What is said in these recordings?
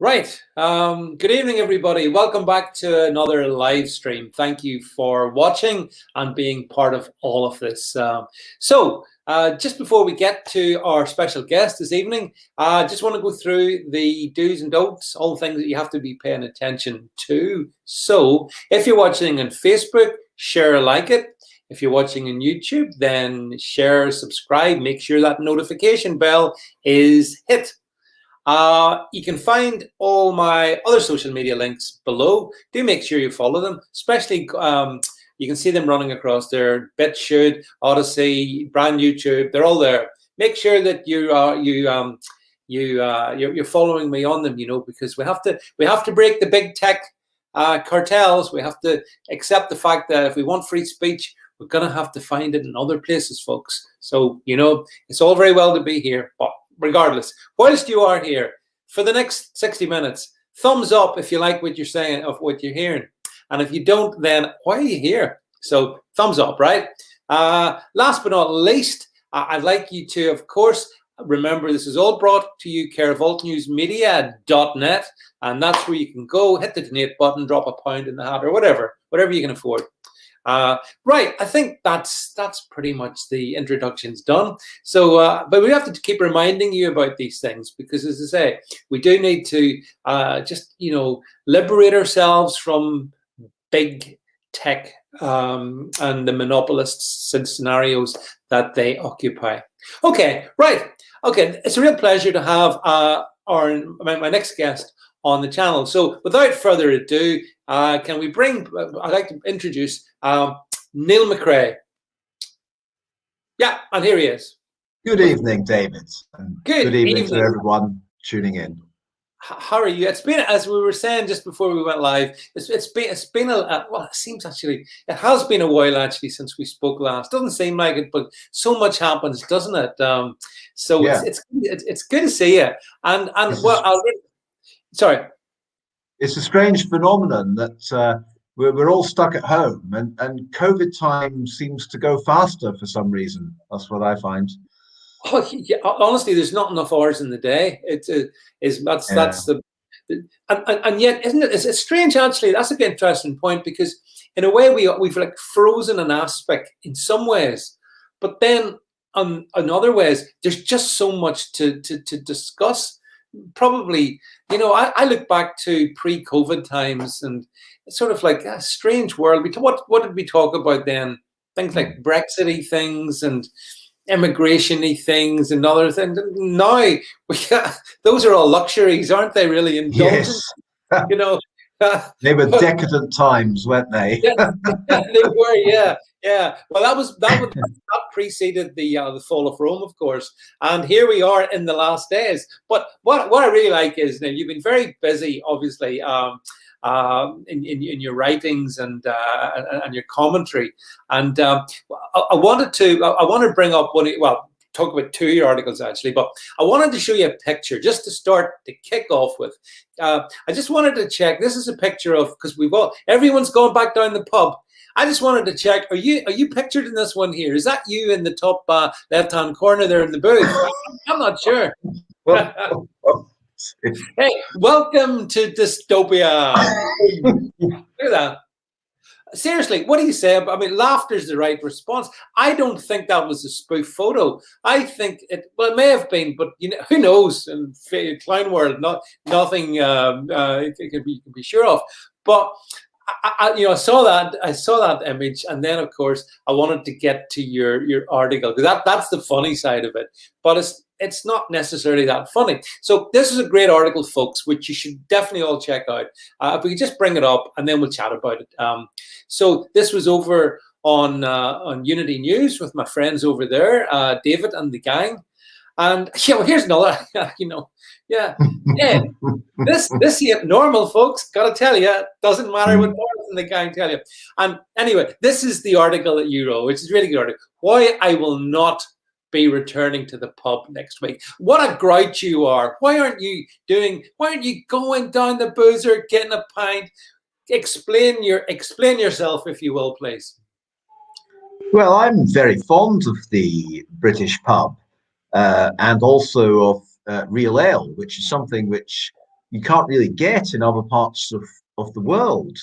Right. Good evening, everybody. Welcome back to another live stream. Thank you for watching and being part of all of this. Just before we get to our special guest this evening, I just want to go through the do's and don'ts, all the things that you have to be paying attention to. So if you're watching on Facebook, share, like it. If you're watching on YouTube, then share, subscribe, make sure that notification bell is hit. You can find all my other social media links below. Do make sure you follow them, especially you can see them running across there. BitChute, Odyssey, brand YouTube, they're all there. Make sure that you're following me on them, because we have to break the big tech cartels. We have to accept the fact that if we want free speech, we're gonna have to find it in other places, folks. So it's all very well to be here, but regardless, whilst you are here for the next 60 minutes, thumbs up if you like what you're saying, of what you're hearing. And if you don't, then why are you here? So thumbs up, right? Last but not least, I'd like you to, of course, remember this is all brought to you care of altnewsmedia.net, and that's where you can go, hit the donate button, drop a pound in the hat, or whatever you can afford. Right, I think that's pretty much the introductions done. So, but we have to keep reminding you about these things because, as I say, we do need to just liberate ourselves from big tech and the monopolists and scenarios that they occupy. Okay, right. Okay, it's a real pleasure to have my next guest on the channel. So without further ado, can we I'd like to introduce Niall McCrae. Yeah, and here he is. Good evening, David. And good evening to everyone tuning in. How are you? It's been, as we were saying just before we went live, it's been well, it seems actually, it has been a while actually since we spoke last. Doesn't seem like it, but so much happens, doesn't it? So yeah. It's good to see you. And sorry. It's a strange phenomenon that we're all stuck at home, and COVID time seems to go faster for some reason. That's what I find. Oh, yeah, honestly, there's not enough hours in the day. That's the and yet, isn't it? It's strange actually. That's an interesting point because in a way we've like frozen an aspect in some ways, but then in other ways there's just so much to discuss. Probably, I look back to pre-COVID times and it's sort of like a strange world. What did we talk about then? Things like Brexity things and immigration-y things and other things. Now those are all luxuries, aren't they? Really indulgent, yes. They were decadent times, weren't they? Yeah, they were. Yeah. Well, that preceded the fall of Rome, of course, and here we are in the last days. But what I really like is now you've been very busy, obviously, in your writings and your commentary, and I want to bring up talk about two of your articles actually, but I wanted to show you a picture just to start to kick off with. I just wanted to check. This is a picture of, because everyone's going back down the pub. I just wanted to check. Are you pictured in this one here? Is that you in the top left-hand corner there in the booth? I'm not sure. Hey, welcome to dystopia. Look at that. Seriously, what do you say? I mean, laughter is the right response. I don't think that was a spoof photo. I think it may have been, but who knows? In clown world, nothing you can be sure of. But I saw that image, and then of course I wanted to get to your article because that's the funny side of it. But it's not necessarily that funny. So this is a great article, folks, which you should definitely all check out. If we could just bring it up and then we'll chat about it. So this was over on Unity News with my friends over there, David and the gang. And here's another, this ain't normal, folks. Gotta tell you, doesn't matter what Morris and the gang tell you. And anyway, this is the article that you wrote, which is really good article. Why I will not be returning to the pub next week. What a grouch you are. Why aren't you going down the boozer, getting a pint? Explain yourself, if you will, please. Well, I'm very fond of the British pub and also of real ale, which is something which you can't really get in other parts of the world.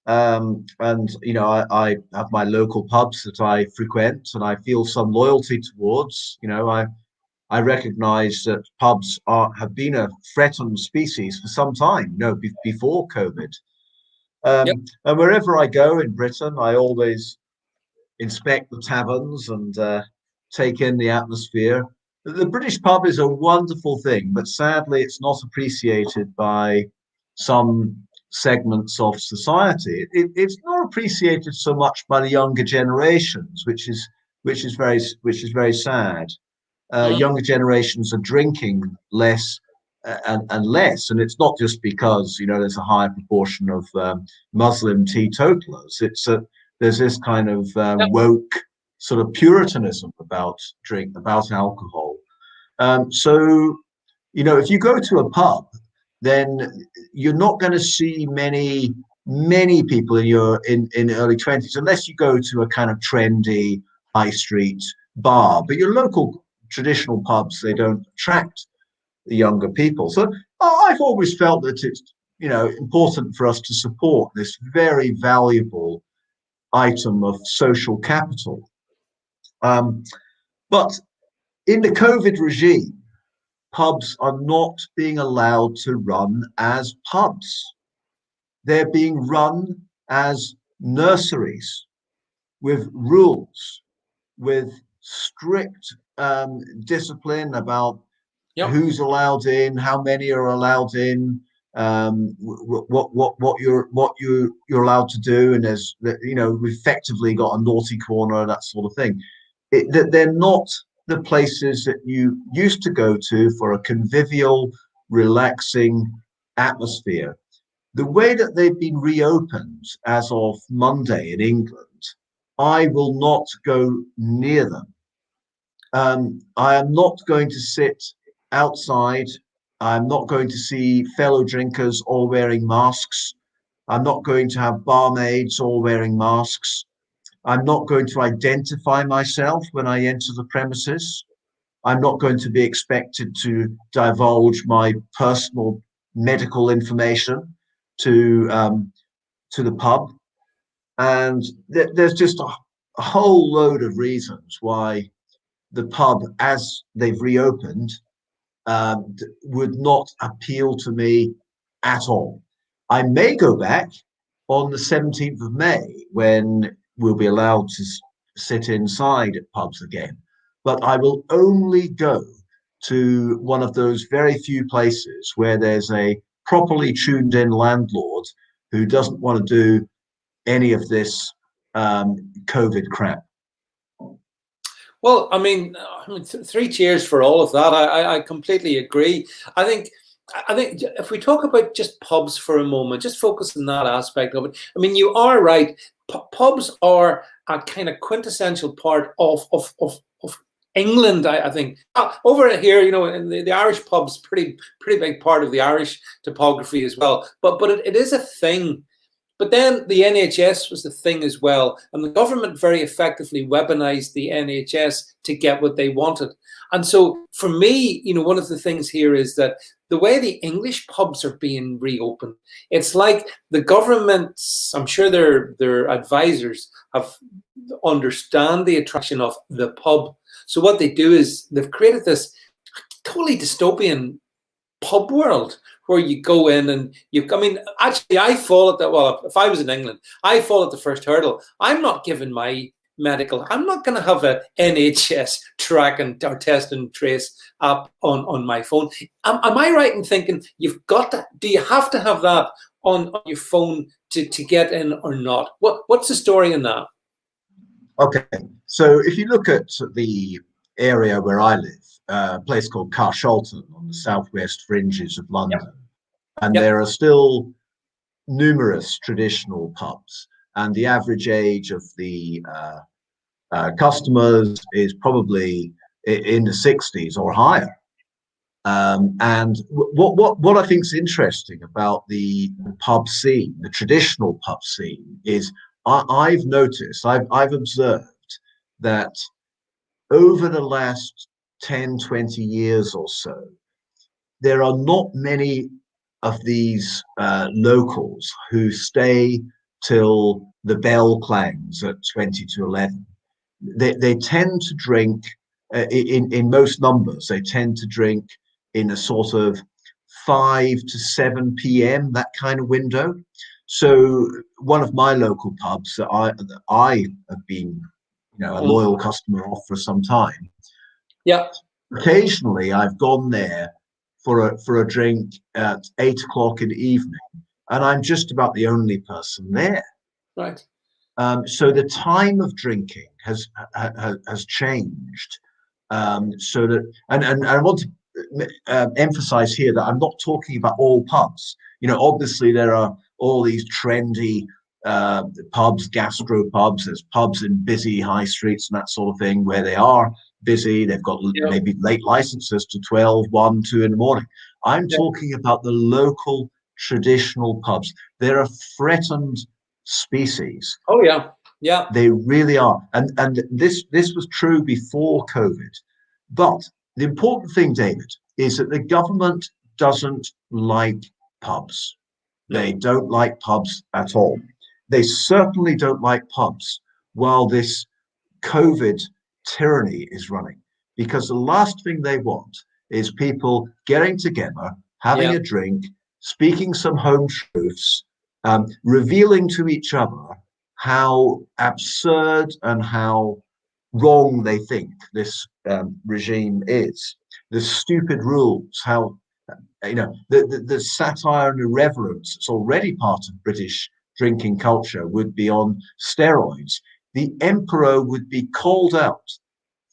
And I have my local pubs that I frequent, and I feel some loyalty towards. I recognise that pubs have been a threatened species for some time. Before COVID, Yep. and wherever I go in Britain, I always inspect the taverns and take in the atmosphere. The British pub is a wonderful thing, but sadly, it's not appreciated by some segments of society. It's not appreciated so much by the younger generations, which is very sad. Mm. Younger generations are drinking less and less, and it's not just because there's a higher proportion of Muslim teetotalers. There's this kind of Yep. woke sort of puritanism about alcohol. So if you go to a pub, then you're not going to see many people in early 20s unless you go to a kind of trendy high street bar. But your local traditional pubs, they don't attract the younger people. So I've always felt that it's important for us to support this very valuable item of social capital. But in the COVID regime, pubs are not being allowed to run as pubs. They're being run as nurseries with rules, with strict discipline about Yep. who's allowed in, how many are allowed in, what you're allowed to do, and we've effectively got a naughty corner, that sort of thing. They're not the places that you used to go to for a convivial, relaxing atmosphere. The way that they've been reopened as of Monday in England, I will not go near them. I am not going to sit outside. I'm not going to see fellow drinkers all wearing masks. I'm not going to have barmaids all wearing masks. I'm not going to identify myself when I enter the premises. I'm not going to be expected to divulge my personal medical information to the pub. And there's just a whole load of reasons why the pub, as they've reopened, would not appeal to me at all. I may go back on the 17th of May when we'll be allowed to sit inside at pubs again, but I will only go to one of those very few places where there's a properly tuned in landlord who doesn't want to do any of this COVID crap. Well, three cheers for all of that. I completely agree. I think I think if we talk about just pubs for a moment, just focus on that aspect of it. I mean, you are right. Pubs are a kind of quintessential part of England. I think over here, in the Irish pubs, pretty big part of the Irish topography as well. But it is a thing. But then the NHS was the thing as well. And the government very effectively weaponized the NHS to get what they wanted. And so for me, one of the things here is that the way the English pubs are being reopened, it's like the government's, I'm sure their advisors have understand the attraction of the pub. So what they do is they've created this totally dystopian pub world where you go in and actually I fall at that. Well, if I was in England, I fall at the first hurdle. I'm not giving my medical. I'm not going to have a NHS track and or test and trace app on my phone. Am I right in thinking you've got that? Do you have to have that on your phone to get in or not? What's the story in that? Okay, so if you look at the area where I live, a place called Carshalton on the southwest fringes of Yep. London, and Yep. there are still numerous traditional pubs, and the average age of the customers is probably in the 60s or higher. And what I think is interesting about the pub scene, the traditional pub scene, is I've noticed, I've observed that over the last 10, 20 years or so, there are not many of these locals who stay till the bell clangs at 20 to 11. They tend to drink in most numbers. They tend to drink in a sort of 5 to 7 p.m., that kind of window. So one of my local pubs that I have been, a loyal customer of for some time. Yeah. Occasionally, I've gone there for a drink at 8 o'clock in the evening, and I'm just about the only person there. Right. So the time of drinking has changed. So that, and I want to emphasize here that I'm not talking about all pubs. Obviously there are all these trendy pubs, gastro pubs. There's pubs in busy high streets and that sort of thing where they are busy. They've got maybe late licenses to 12, 1, 2 in the morning. I'm talking about the local traditional pubs. They're a threatened species. Oh yeah, yeah. They really are, and this was true before COVID. But the important thing, David, is that the government doesn't like pubs. No. They don't like pubs at all. They certainly don't like pubs while this COVID tyranny is running, because the last thing they want is people getting together, having a drink, speaking some home truths, revealing to each other how absurd and how wrong they think this regime is. The stupid rules, how the satire and irreverence that's already part of British drinking culture would be on steroids. The emperor would be called out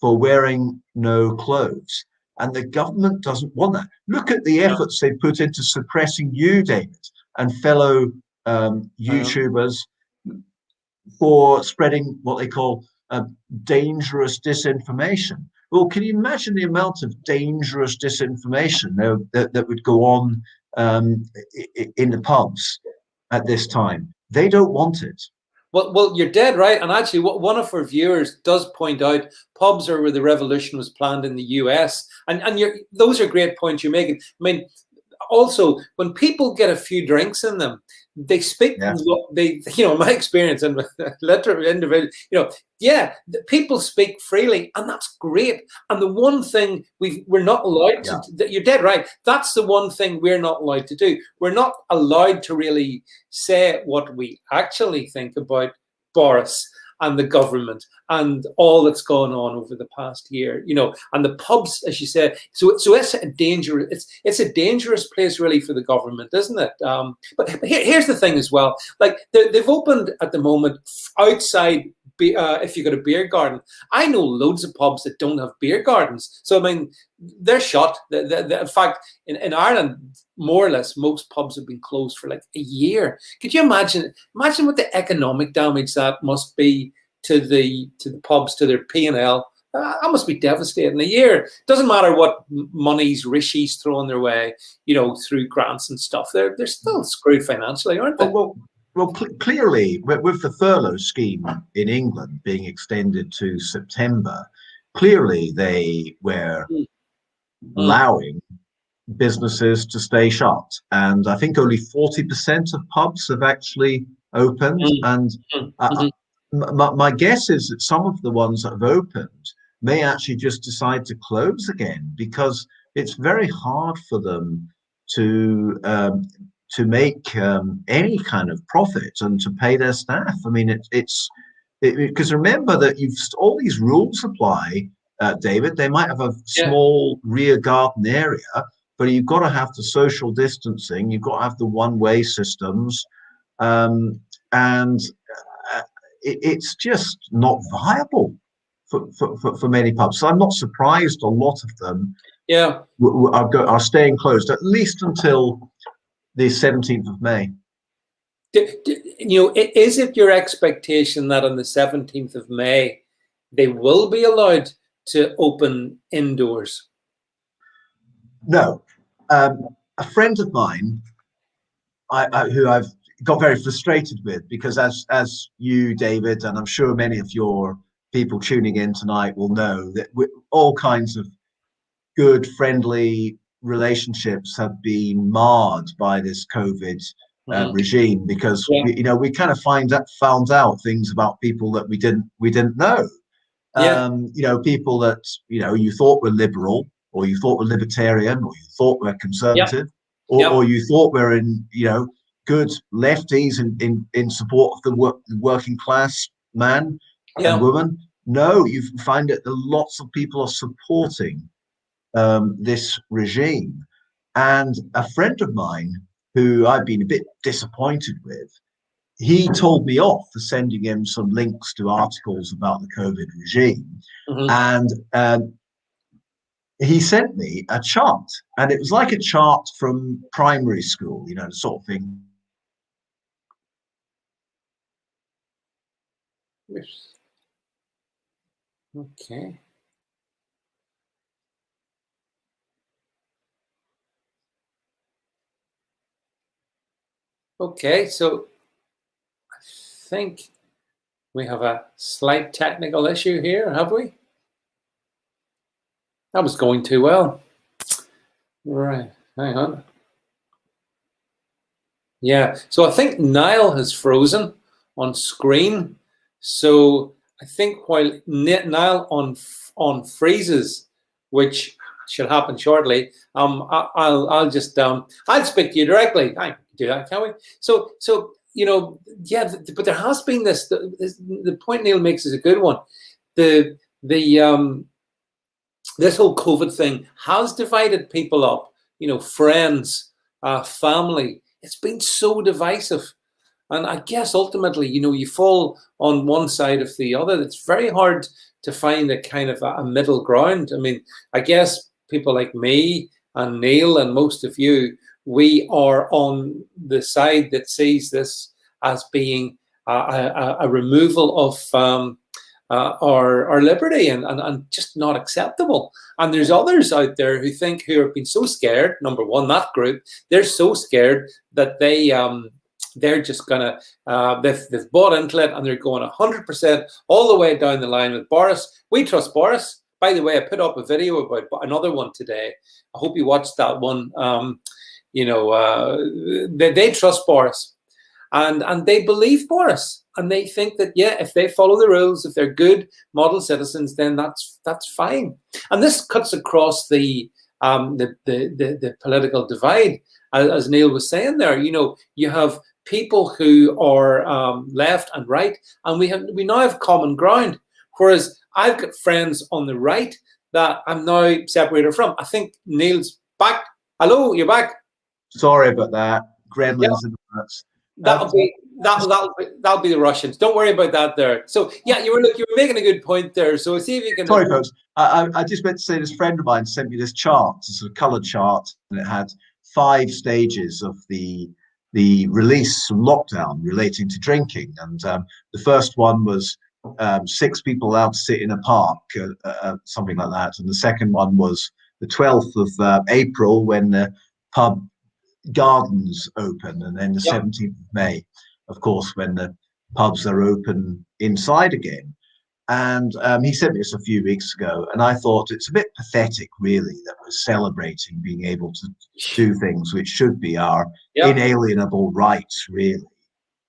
for wearing no clothes. And the government doesn't want that. Look at the efforts they put into suppressing you, David, and fellow YouTubers for spreading what they call dangerous disinformation. Well, can you imagine the amount of dangerous disinformation that would go on in the pubs at this time? They don't want it. Well, you're dead right. And actually, what one of our viewers does point out, pubs are where the revolution was planned in the US. And those are great points you're making. I mean, also, when people get a few drinks in them, they speak. My experience and literally individual, people speak freely, and that's great. And the one thing we're not allowed to. You're dead right. That's the one thing we're not allowed to do. We're not allowed to really say what we actually think about Boris and the government and all that's gone on over the past year, and the pubs, as you said. So it's a dangerous place really for the government, isn't it? But here's the thing as well. Like they've opened at the moment outside. If you got a beer garden, I know loads of pubs that don't have beer gardens. So I mean, they're shut. In fact, in Ireland, more or less, most pubs have been closed for like a year. Could you imagine what the economic damage that must be to the pubs, to their P&L? That must be devastating. A year. Doesn't matter what monies Rishi's throwing their way, through grants and stuff. They're still screwed financially, aren't they? Well, clearly, with the furlough scheme in England being extended to September, clearly they were allowing businesses to stay shut. And I think only 40% of pubs have actually opened. And my guess is that some of the ones that have opened may actually just decide to close again, because it's very hard for them to make any kind of profit and to pay their staff. I mean, it's because remember that all these rules apply, David. They might have a small rear garden area, but you've got to have the social distancing. You've got to have the one-way systems, and it's just not viable for many pubs. So I'm not surprised a lot of them are staying closed, at least until the 17th of May. Is it your expectation that on the 17th of May, they will be allowed to open indoors? No. A friend of mine, who I've got very frustrated with, because as you, David, and I'm sure many of your people tuning in tonight will know, that all kinds of good, friendly, relationships have been marred by this COVID regime, because we kind of found out things about people that we didn't know. People that you thought were liberal, or you thought were libertarian, or you thought were conservative, or you thought were in good lefties in support of the working class man and woman. No, you find that lots of people are supporting this regime. And a friend of mine, who I've been a bit disappointed with, he told me off for sending him some links to articles about the COVID regime. And he sent me a chart, and it was like a chart from primary school, the sort of thing. Okay. Okay, so I think we have a slight technical issue here, have we? That was going too well. Right, hang on. Yeah, so I think Niall has frozen on screen. So I think while Niall on freezes, which should happen shortly, I'll just I'll speak to you directly. I can do that, can't we? So but there has been this. The point Neil makes is a good one. This whole COVID thing has divided people up. Friends, family. It's been so divisive. And I guess ultimately, you fall on one side of the other. It's very hard to find a kind of a middle ground. I mean, I guess people like me and Neil and most of you, we are on the side that sees this as being a removal of our liberty and just not acceptable. And there's others out there who have been so scared. Number one, that group, they're so scared that they're just gonna they've bought into it, and they're going 100% all the way down the line with Boris. We trust Boris. By the way, I put up a video about another one today. I hope you watched that one. They trust Boris, and they believe Boris. And they think that, if they follow the rules, if they're good model citizens, then that's fine. And this cuts across the political divide, as Neil was saying there. You have people who are left and right, and we now have common ground. Whereas I've got friends on the right that I'm now separated from. I think Neil's back. Hello, you're back. Sorry about that. Gremlins in the works. That'll be the Russians. Don't worry about that there. So you were making a good point there. So see if you can. Sorry, folks. I just meant to say, this friend of mine sent me this chart, a sort of coloured chart, and it had 5 stages of the release from lockdown relating to drinking. And the first one was 6 people allowed to sit in a park, something like that. And the second one was the 12th of April, when the pub gardens open, and then the 17th of May, of course, when the pubs are open inside again. And he sent me this a few weeks ago, and I thought it's a bit pathetic, really, that we're celebrating being able to do things which should be our inalienable rights, really.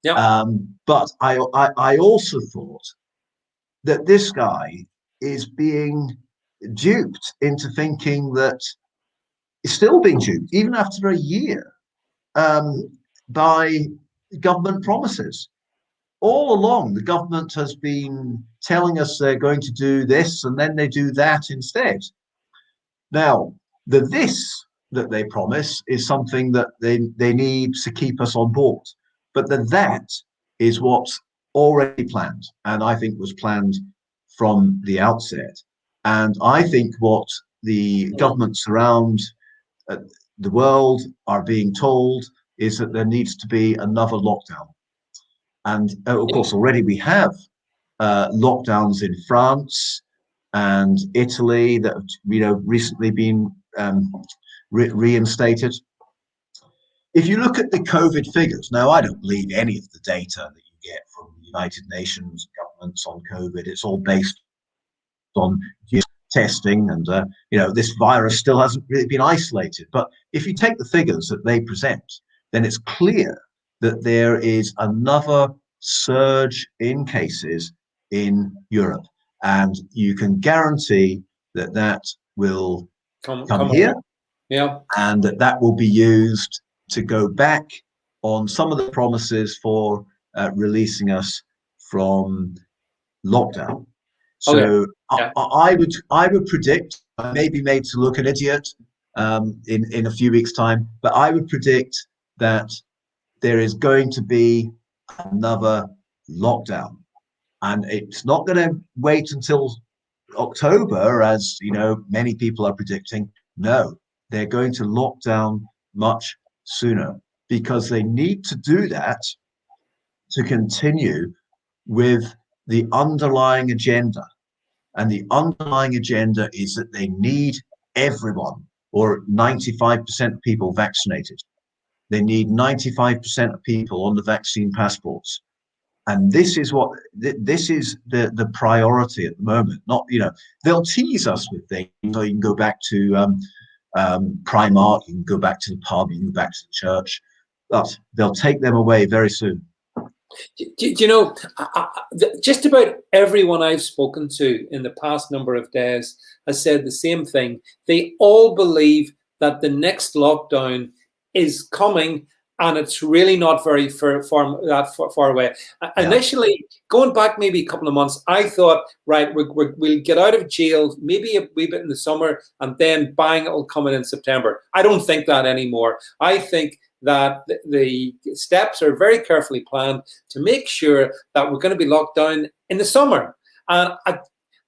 But I also thought that this guy is being duped into thinking that is still being duped, even after a year, by government promises. All along, the government has been telling us they're going to do this, and then they do that instead. Now, the this that they promise is something that they need to keep us on board. But the that is what's already planned, and I think was planned from the outset. And I think what the governments around the world are being told is that there needs to be another lockdown. And of course, already we have lockdowns in France and Italy that have recently been reinstated. If you look at the COVID figures, now I don't believe any of the data that you get from the United Nations governments on COVID. It's all based on testing, and this virus still hasn't really been isolated. But if you take the figures that they present, then it's clear that there is another surge in cases in Europe, and you can guarantee that that will come here, yeah, and that will be used to go back on some of the promises for releasing us from lockdown. So yeah. I would predict, I may be made to look an idiot in a few weeks' time, but I would predict that there is going to be another lockdown, and it's not going to wait until October, as many people are predicting. No, they're going to lock down much sooner, because they need to do that to continue with the underlying agenda. And the underlying agenda is that they need everyone, or 95% of people, vaccinated. They need 95% of people on the vaccine passports. And this is the priority at the moment. Not, they'll tease us with things. You can go back to Primark, you can go back to the pub, you can go back to the church, but they'll take them away very soon. Just about everyone I've spoken to in the past number of days has said the same thing. They all believe that the next lockdown is coming, and it's really not very far away. Yeah. Initially, going back maybe a couple of months, I thought, right, we'll get out of jail maybe a wee bit in the summer, and then bang, it'll come in September. I don't think that anymore. I think that the steps are very carefully planned to make sure that we're going to be locked down in the summer. And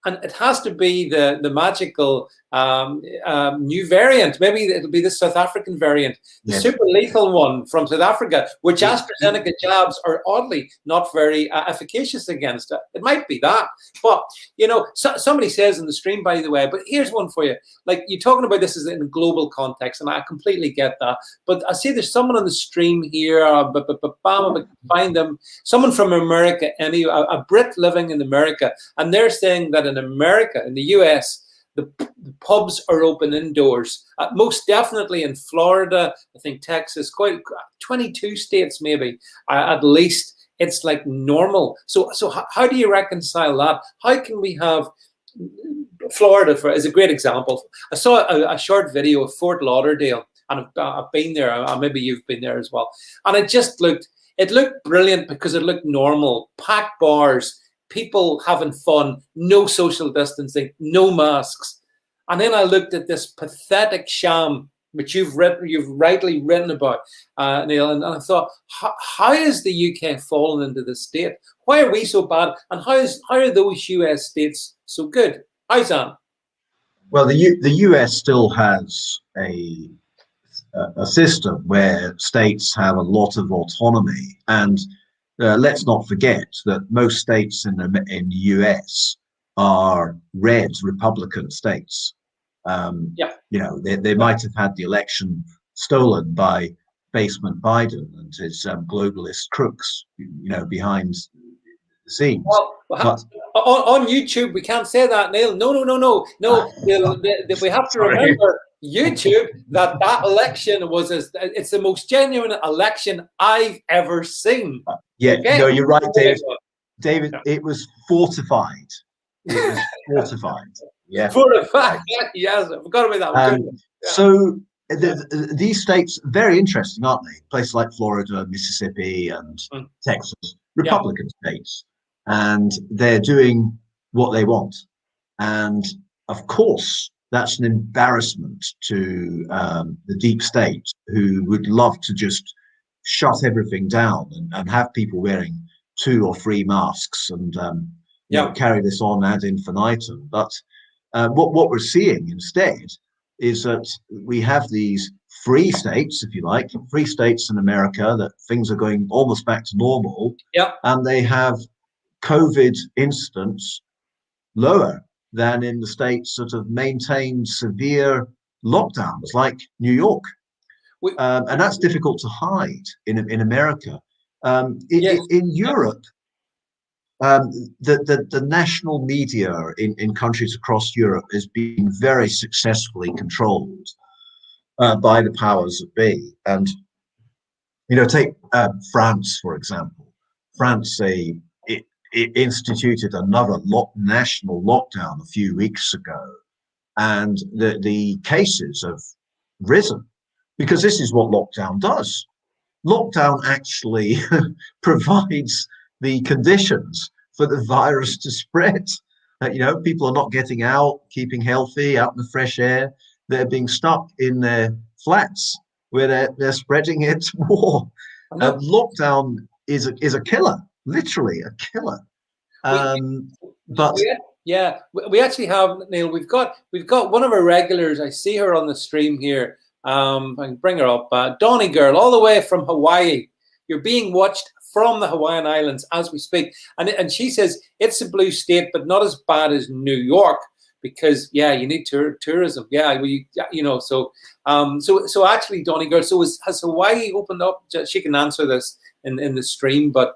it has to be the magical new variant. Maybe it'll be the South African variant, the super lethal one from South Africa, which AstraZeneca jabs are oddly not very efficacious against. It might be that. But, somebody says in the stream, by the way, but here's one for you. Like, you're talking about this as in a global context, and I completely get that. But I see there's someone on the stream here, find them, someone from America, a Brit living in America, and they're saying that in America, in the US, the pubs are open indoors. Most definitely in Florida, I think Texas, quite 22 states maybe, at least. It's like normal. So how do you reconcile that? How can we have Florida is a great example. I saw a short video of Fort Lauderdale, and I've been there. Maybe you've been there as well. And it looked brilliant because it looked normal. Packed bars, people having fun, no social distancing, no masks. And then I looked at this pathetic sham, which you've rightly written about, Niall, and I thought, how is the UK fallen into this state? Why are we so bad? And how are those US states so good? How's that? Well, the US still has a system where states have a lot of autonomy, and let's not forget that most states in the US are red Republican states. They might have had the election stolen by basement Biden and his globalist crooks, behind the scenes. Well, on YouTube, we can't say that, Niall. No. We have to remember YouTube that election it's the most genuine election I've ever seen. No, you're right, David. David, it was fortified. It was fortified. Yeah. Fortified. Yes, I forgot about that. So these states are very interesting, aren't they? Places like Florida, Mississippi, and Texas, Republican states, and they're doing what they want. And of course, that's an embarrassment to the deep state, who would love to just shut everything down and have people wearing 2 or 3 masks and carry this on ad infinitum. But what we're seeing instead is that we have these free states, if you like, free states in America, that things are going almost back to normal, and they have COVID incidents lower than in the states that have maintained severe lockdowns, like New York. And that's difficult to hide in America. In Europe, um, the national media in countries across Europe is being very successfully controlled by the powers that be. And take France for example. France it instituted another national lockdown a few weeks ago, and the cases have risen because this is what lockdown does. Lockdown actually provides the conditions for the virus to spread. People are not getting out, keeping healthy, out in the fresh air. They're being stuck in their flats where they're spreading it more. Lockdown is a killer, literally a killer. We, But yeah, we actually have, Neil. We've got one of our regulars. I see her on the stream here. I can bring her up. Donny girl, all the way from Hawaii. You're being watched from the Hawaiian Islands as we speak, and she says it's a blue state, but not as bad as New York because you need tourism. So actually, Donny girl. So has Hawaii opened up? She can answer this in the stream, but.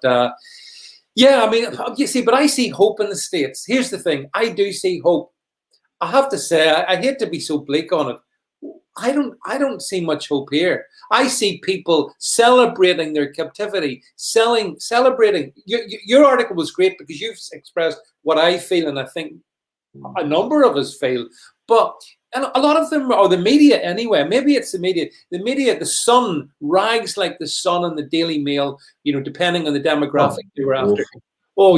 Yeah, I mean, you see, but I see hope in the States. Here's the thing. I do see hope. I have to say, I hate to be so bleak on it. I don't see much hope here. I see people celebrating their captivity, celebrating. Your article was great because you've expressed what I feel, and I think a number of us feel. And a lot of them are the media anyway. Maybe it's the media. The media, the Sun, rags like the Sun and the Daily Mail, depending on the demographic they were after. Go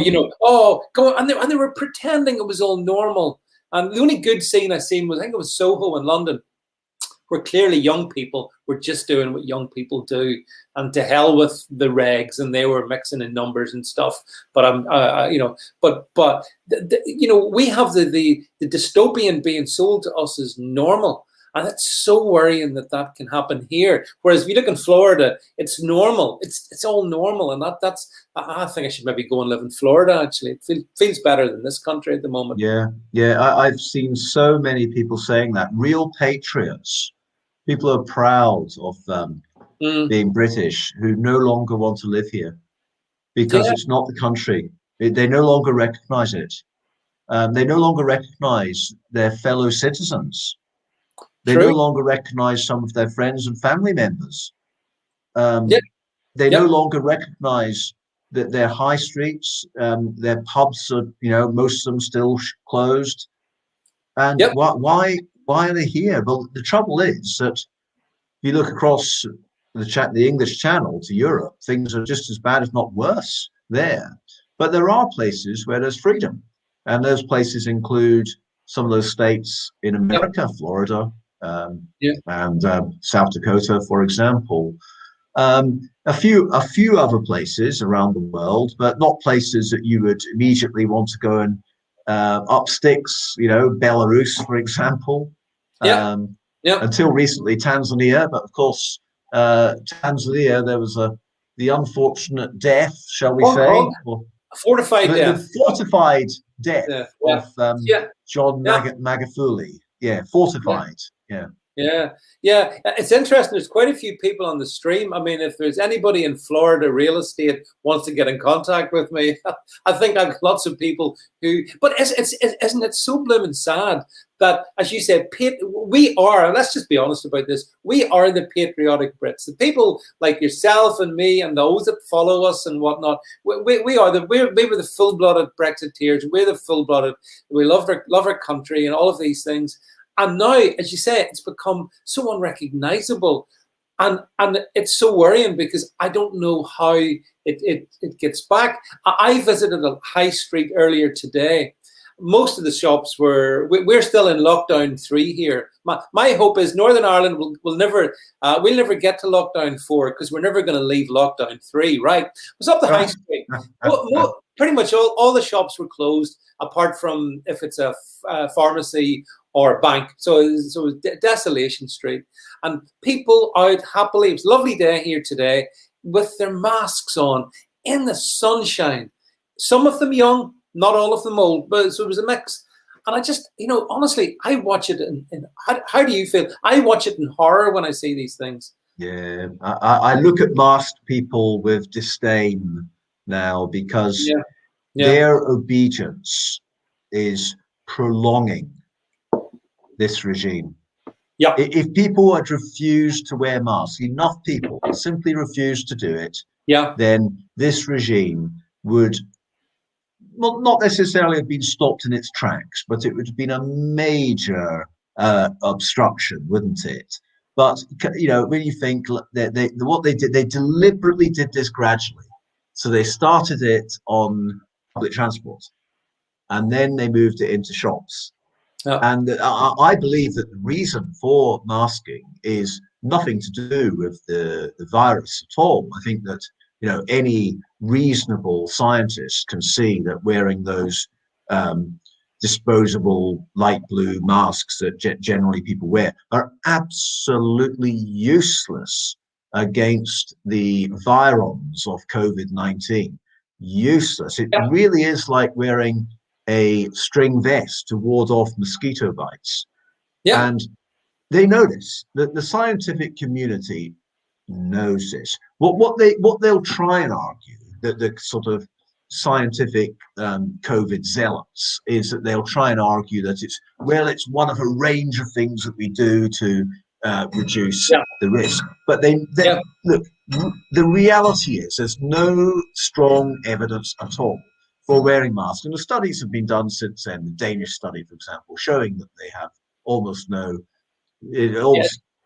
and they were pretending it was all normal. And the only good scene I seen was, I think it was Soho in London, where clearly young people were just doing what young people do, and to hell with the regs, and they were mixing in numbers and stuff. But we have the dystopian being sold to us as normal, and it's so worrying that can happen here. Whereas if you look in Florida, it's normal. It's all normal, and that's. I think I should maybe go and live in Florida. Actually, it feels better than this country at the moment. Yeah. I've seen so many people saying that. Real patriots. People are proud of being British who no longer want to live here because it's not the country. They no longer recognize it. They no longer recognize their fellow citizens. They no longer recognize some of their friends and family members. They no longer recognize that their high streets, their pubs are, most of them still closed. And why are they here? Well, the trouble is that if you look across the English Channel to Europe, things are just as bad, if not worse, there. But there are places where there's freedom, and those places include some of those states in America, Florida, and South Dakota, for example. A few other places around the world, but not places that you would immediately want to go and up sticks, Belarus, for example. Until recently, Tanzania, but of course, Tanzania, there was the unfortunate death, shall we say, fortified death. The fortified death of John Magufuli. Fortified. Yeah. It's interesting. There's quite a few people on the stream. I mean, if there's anybody in Florida real estate wants to get in contact with me, I think I've lots of people who. But isn't it so blooming sad that, as you said, we are. Let's just be honest about this. We are the patriotic Brits. The people like yourself and me and those that follow us and whatnot. We were the full-blooded Brexiteers. We're the full-blooded. We love our country and all of these things. And now, as you say, it's become so unrecognizable. And it's so worrying because I don't know how it gets back. I visited a high street earlier today. Most of the shops we're still in lockdown 3 here. My hope is Northern Ireland will never get to lockdown 4 because we're never going to leave lockdown 3, right? It's up the high street. Pretty much all the shops were closed apart from if it's a pharmacy or a bank. So it was Desolation Street. And people out happily, it was a lovely day here today, with their masks on in the sunshine. Some of them young, not all of them old, but so it was a mix. And I just, honestly, I watch it in how do you feel? I watch it in horror when I see these things. Yeah, I look at masked people with disdain now because Yeah. their obedience is prolonging this regime. Yeah. If people had refused to wear masks, enough people simply refused to do it, Yeah. then this regime would not necessarily have been stopped in its tracks, but it would have been a major obstruction, wouldn't it? But when you think what they did, they deliberately did this gradually. So they started it on public transport, and then they moved it into shops. Yeah. And I believe that the reason for masking is nothing to do with the virus at all. I think that any reasonable scientist can see that wearing those disposable light blue masks that generally people wear are absolutely useless against the virons of COVID-19. Useless. It Yeah. really is like wearing a string vest to ward off mosquito bites. Yeah. And they know this. The scientific community knows this. What they'll try and argue, that the sort of scientific COVID zealots, is that they'll try and argue that it's one of a range of things that we do to reduce the risk. But they look. The reality is there's no strong evidence at all for wearing masks, and the studies have been done since then. The Danish study, for example, showing that they have almost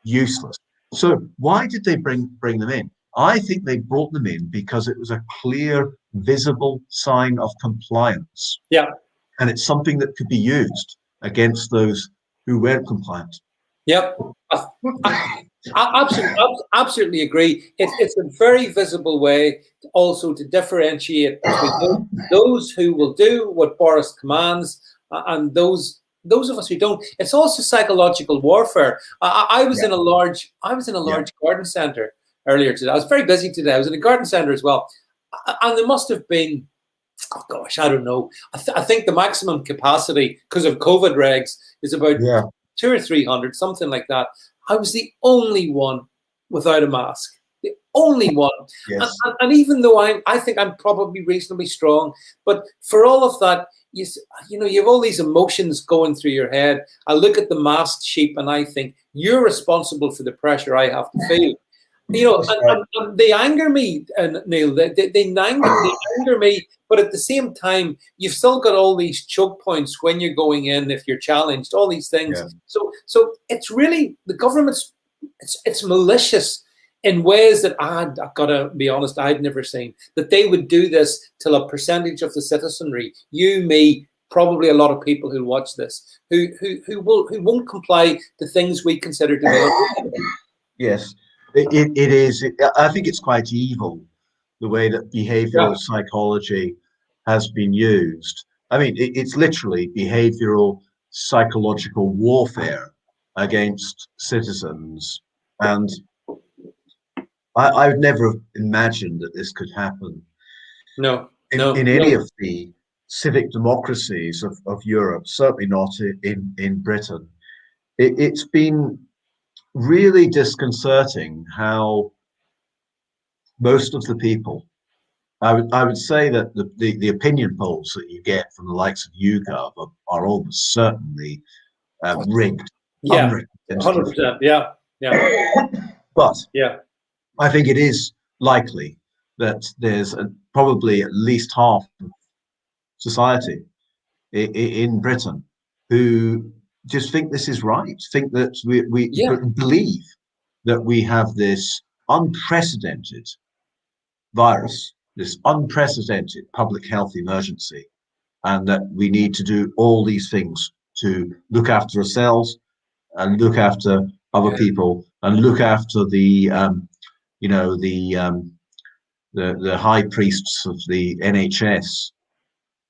useless. So why did they bring them in? I think they brought them in because it was a clear, visible sign of compliance. Yeah. And it's something that could be used against those who weren't compliant. Yep. I absolutely agree. It's a very visible way also to differentiate between those who will do what Boris commands and those of us who don't. It's also psychological warfare. I was in a large garden centre earlier today. I was very busy today. I was in a garden centre as well, and there must have been, oh gosh, I don't know. I think the maximum capacity because of COVID regs is about 200 or 300, something like that. I was the only one without a mask. The only one. Yes. And even though I think I'm probably reasonably strong, but for all of that, you have all these emotions going through your head. I look at the masked sheep and I think, you're responsible for the pressure I have to feel. And they anger me, Neil. They anger me, but at the same time, you've still got all these choke points when you're going in if you're challenged. All these things. Yeah. So it's really the government's. It's malicious in ways that I've got to be honest, I'd never seen. That they would do this till a percentage of the citizenry, you, me, probably a lot of people who watch this, who won't comply to things we consider to be. Yes. It is. I think it's quite evil the way that behavioral psychology has been used. I mean, it's literally behavioral psychological warfare against citizens. And I would never have imagined that this could happen. In any of the civic democracies of Europe, certainly not in Britain. It's been really disconcerting how most of the people, I would say that the opinion polls that you get from the likes of YouGov are almost certainly rigged. Yeah, 100%. Yeah. But I think it is likely that there's probably at least half of society in Britain who just think this is right, think that we believe that we have this unprecedented virus, this unprecedented public health emergency, and that we need to do all these things to look after ourselves and look after other people and look after the high priests of the NHS.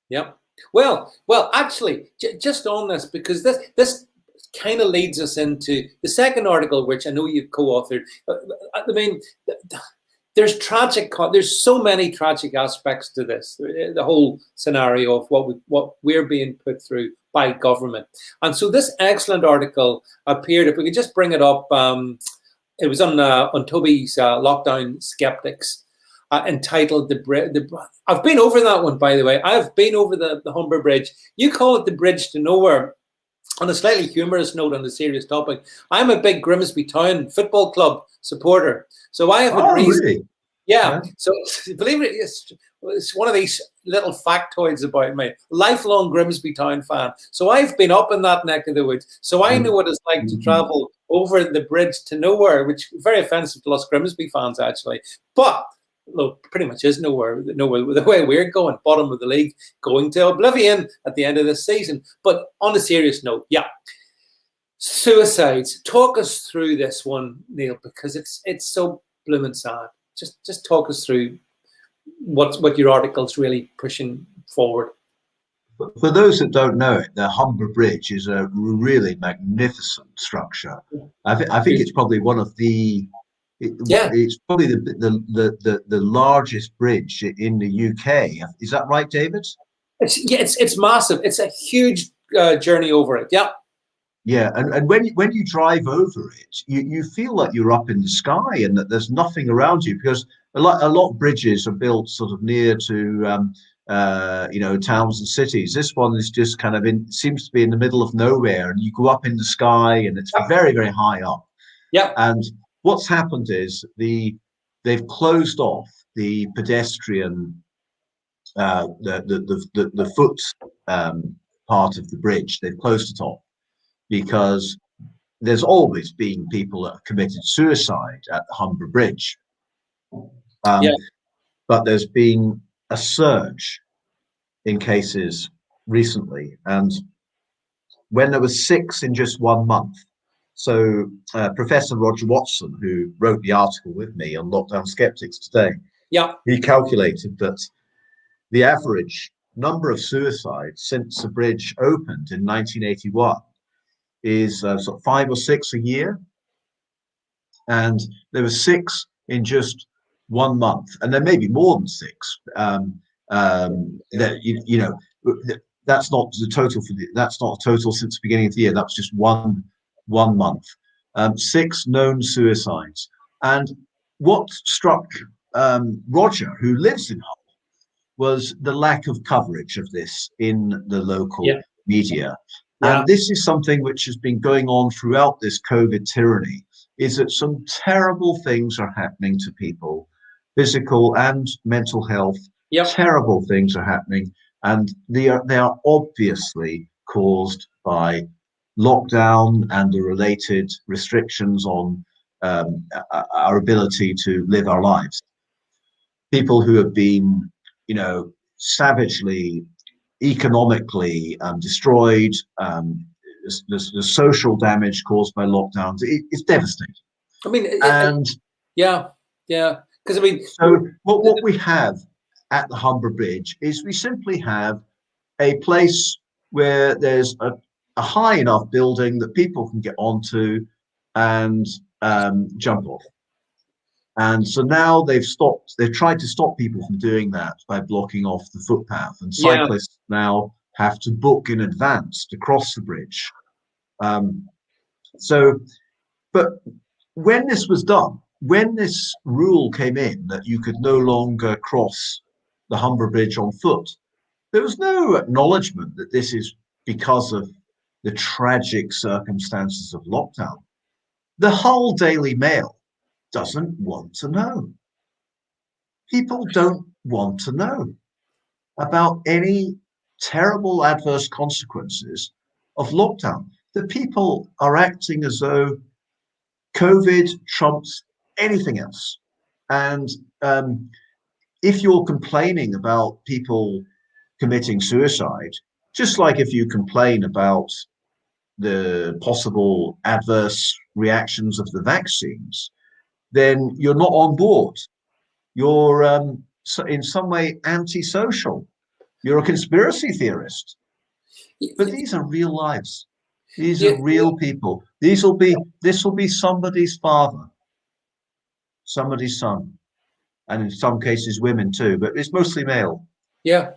Yep. Well, actually, just on this, because this kind of leads us into the second article, which I know you've co-authored. I mean, there's so many tragic aspects to this, the whole scenario of what we're being put through by government. And so this excellent article appeared, if we could just bring it up, it was on Toby's Lockdown Skeptics. entitled I've been over that one, by the way. I've been over the Humber Bridge. You call it the Bridge to Nowhere. On a slightly humorous note on the serious topic, I'm a big Grimsby Town Football Club supporter. So I have a reason. Really? Yeah. So believe it, it's one of these little factoids about me. Lifelong Grimsby Town fan. So I've been up in that neck of the woods. So I know what it's like to travel over the Bridge to Nowhere, which is very offensive to us Grimsby fans, actually. But look, pretty much is nowhere the way we're going, bottom of the league, going to oblivion at the end of this season. But on a serious note, yeah, suicides. Talk us through this one, Neil, because it's so blooming sad. Just talk us through what your article's really pushing forward. For those that don't know it, the Humber Bridge is a really magnificent structure. I think it's probably one of the it's probably the largest bridge in the UK. Is that right, David? It's massive. It's a huge journey over it. Yeah. Yeah, and when you drive over it, you feel like you're up in the sky and that there's nothing around you, because a lot of bridges are built sort of near to towns and cities. This one is just kind of seems to be in the middle of nowhere, and you go up in the sky and it's very, very high up. Yeah. And what's happened is they've closed off the pedestrian the foot part of the bridge. They've closed it off, because there's always been people that have committed suicide at the Humber Bridge. But there's been a surge in cases recently. And when there were 6 in just 1 month, so Professor Roger Watson, who wrote the article with me on Lockdown Skeptics today, he calculated that the average number of suicides since the bridge opened in 1981 is sort of 5 or 6 a year, and there were 6 in just 1 month, and there may be more than 6. That's not the total that's not a total since the beginning of the year. That was just one month. 6 known suicides, and what struck Roger, who lives in Hull, was the lack of coverage of this in the local media. And this is something which has been going on throughout this COVID tyranny, is that some terrible things are happening to people, physical and mental health. Terrible things are happening, and they are obviously caused by lockdown and the related restrictions on our ability to live our lives. People who have been, savagely economically destroyed, the social damage caused by lockdowns, it's devastating. I mean, because I mean, so what we have at the Humber Bridge is we simply have a place where there's a high enough building that people can get onto and jump off. And so now they've tried to stop people from doing that by blocking off the footpath, and cyclists now have to book in advance to cross the bridge. But when this was done, when this rule came in that you could no longer cross the Humber Bridge on foot, there was no acknowledgement that this is because of the tragic circumstances of lockdown. The Hull Daily Mail doesn't want to know. People don't want to know about any terrible adverse consequences of lockdown. The people are acting as though COVID trumps anything else. And if you're complaining about people committing suicide, just like if you complain about the possible adverse reactions of the vaccines, then you're not on board. You're in some way antisocial. You're a conspiracy theorist. But these are real lives. These are real people. This will be somebody's father, somebody's son, and in some cases women too, but it's mostly male. No,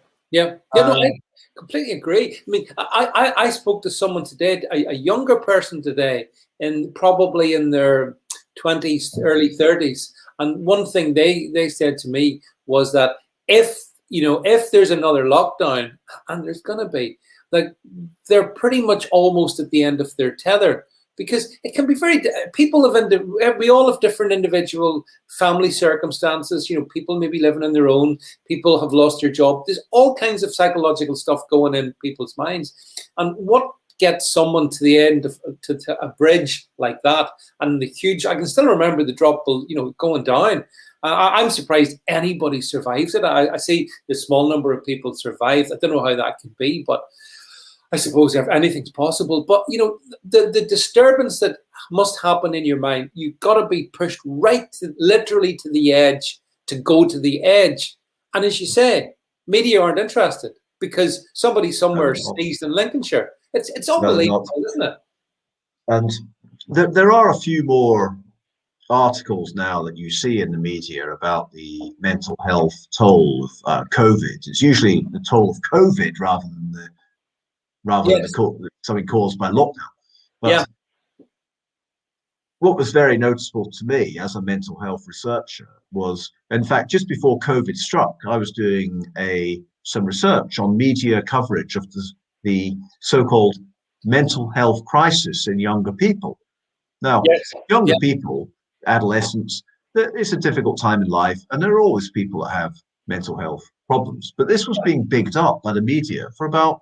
I completely agree. I mean, I spoke to someone today, a younger person today, probably in their 20s, early 30s, And one thing they said to me was that if there's another lockdown, and there's going to be, like, they're pretty much almost at the end of their tether, because it can be people we all have different individual family circumstances. People may be living on their own. People have lost their job. There's all kinds of psychological stuff going in people's minds. And what gets someone to the end of to a bridge like that, and the huge, I can still remember the drop, going down. I'm surprised anybody survives it. I see the small number of people survive. I don't know how that can be, but I suppose if anything's possible. But the disturbance that must happen in your mind, you've got to be pushed literally to the edge, to go to the edge. And as you say, media aren't interested because somebody somewhere sneezed in Lincolnshire. It's unbelievable, isn't it? And there are a few more articles now that you see in the media about the mental health toll of COVID. It's usually the toll of COVID rather than something caused by lockdown. But what was very noticeable to me as a mental health researcher was, in fact, just before COVID struck, I was doing some research on media coverage of the so-called mental health crisis in younger people. Now, younger people, adolescents, it's a difficult time in life, and there are always people that have mental health problems. But this was being bigged up by the media for about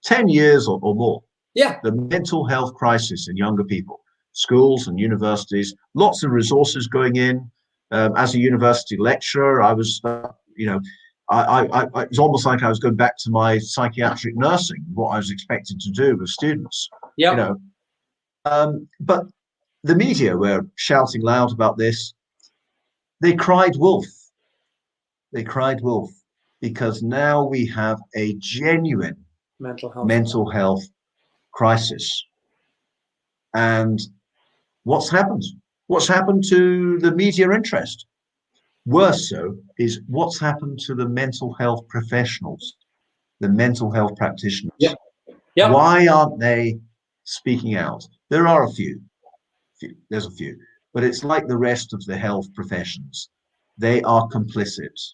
10 years or more. Yeah. The mental health crisis in younger people, schools and universities, lots of resources going in. As a university lecturer, I was, it was almost like I was going back to my psychiatric nursing, what I was expected to do with students. Yeah. But the media were shouting loud about this. They cried wolf. They cried wolf because now we have a genuine mental health crisis. And what's happened? What's happened to the media interest? Worse so is what's happened to the mental health professionals, the mental health practitioners. Yeah. Yeah. Why aren't they speaking out? There are a few. There's a few, but it's like the rest of the health professions. They are complicit.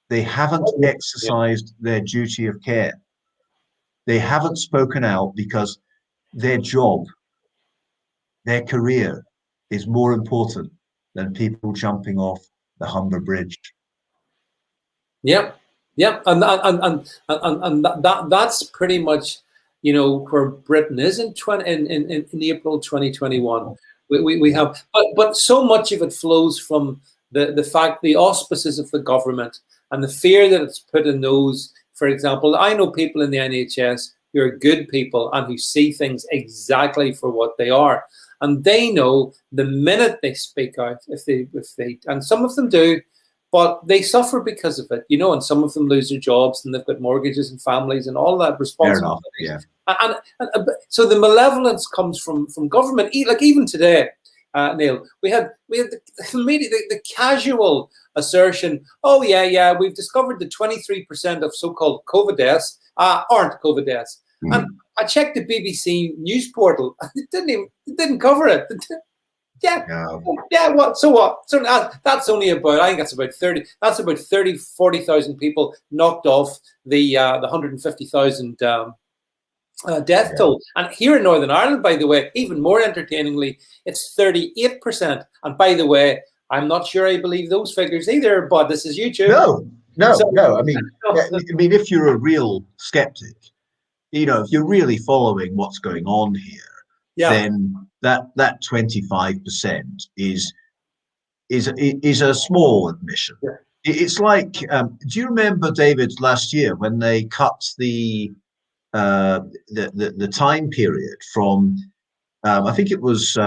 They haven't exercised their duty of care. They haven't spoken out because their job, their career is more important than people jumping off the Humber Bridge. Yeah, yeah, and that's pretty much, where Britain is in April 2021. We have, but so much of it flows from the fact, the auspices of the government and the fear that it's put in those. For example, I know people in the NHS who are good people and who see things exactly for what they are, and they know the minute they speak out, if they, and some of them do, but they suffer because of it, and some of them lose their jobs and they've got mortgages and families and all that responsibility. Yeah. And so the malevolence comes from government. Like even today, Neil, we had the casual assertion, oh yeah, we've discovered that 23% of so-called COVID deaths aren't COVID deaths. And I checked the BBC news portal, and it didn't cover it. What? So what? So that's only about, I think that's about 30. That's about 40,000 people knocked off the 150,000 death toll. And here in Northern Ireland, by the way, even more entertainingly, it's 38%. And by the way, I'm not sure I believe those figures either, but this is YouTube. No. I mean, if you're a real skeptic, if you're really following what's going on here, then that 25% is a small admission. Yeah. It's like, do you remember, David, last year when they cut the time period from I think it was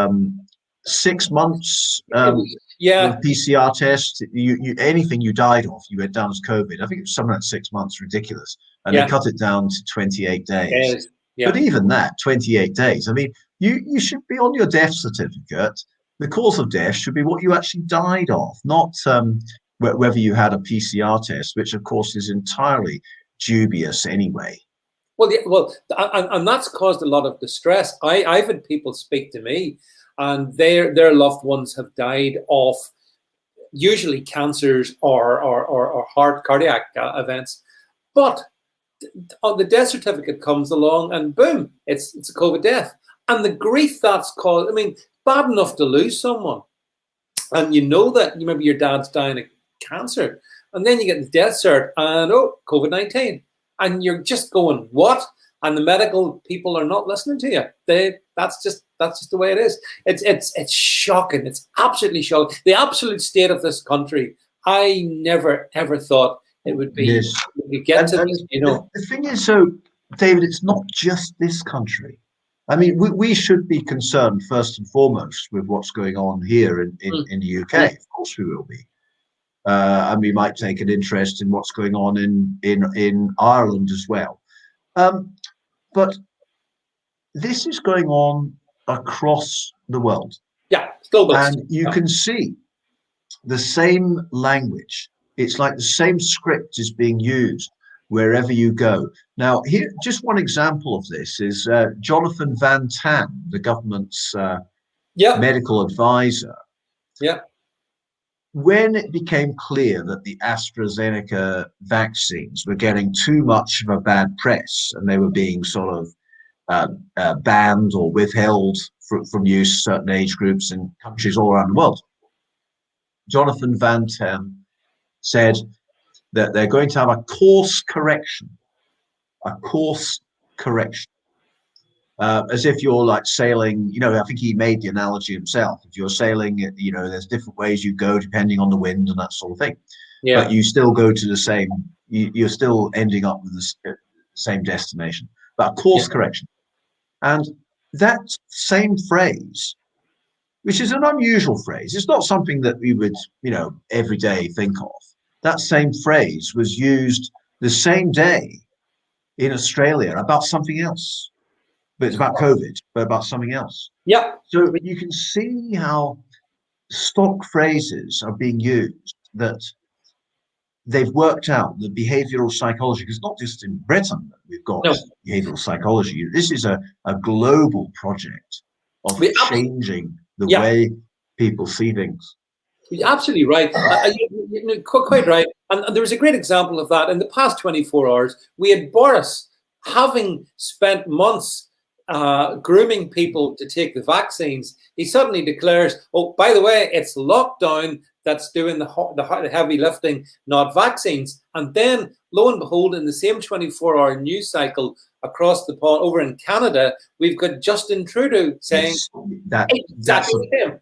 6 months PCR test, you anything you died of, you went down as COVID. I think it was something like 6 months, ridiculous. And they cut it down to 28 days. But even that, 28 days, I mean, you should be on your death certificate. The cause of death should be what you actually died of, not whether you had a PCR test, which of course is entirely dubious anyway. Well, and that's caused a lot of distress. I've had people speak to me, and their loved ones have died of usually cancers or heart cardiac events. But the death certificate comes along and boom, it's a COVID death. And the grief that's caused, I mean, bad enough to lose someone. And you know that, you remember your dad's dying of cancer. And then you get the death cert and, oh, COVID-19. And you're just going, what? And the medical people are not listening to you. That's just the way it is. It's shocking. It's absolutely shocking. The absolute state of this country, I never, ever thought it would be. Yes. We get to this, you know. The thing is, so, David, it's not just this country. I mean, we should be concerned first and foremost with what's going on here in the UK. Of course we will be. And we might take an interest in what's going on in Ireland as well. But this is going on across the world. Yeah, global. And you can see the same language. It's like the same script is being used wherever you go. Now, here, just one example of this is Jonathan Van Tan, the government's medical advisor. Yeah. When it became clear that the AstraZeneca vaccines were getting too much of a bad press and they were being sort of banned or withheld from use, certain age groups in countries all around the world, Jonathan Van Tan said that they're going to have a course correction, as if you're like sailing, you know, I think he made the analogy himself. If you're sailing, you know, there's different ways you go depending on the wind and that sort of thing. Yeah. But you still go to the same, you're still ending up with the same destination, but a course correction. And that same phrase, which is an unusual phrase, it's not something that we would, you know, every day think of. That same phrase was used the same day in Australia about something else. But it's about COVID, but about something else. Yeah. So you can see how stock phrases are being used, that they've worked out the behavioral psychology, because not just in Britain that we've got behavioral psychology. This is a global project of changing the way people see things. You're absolutely right. You're quite right. And there was a great example of that. In the past 24 hours, we had Boris, having spent months grooming people to take the vaccines. He suddenly declares, oh, by the way, it's lockdown that's doing the heavy lifting, not vaccines. And then, lo and behold, in the same 24-hour news cycle across the pond over in Canada, we've got Justin Trudeau saying exactly the same.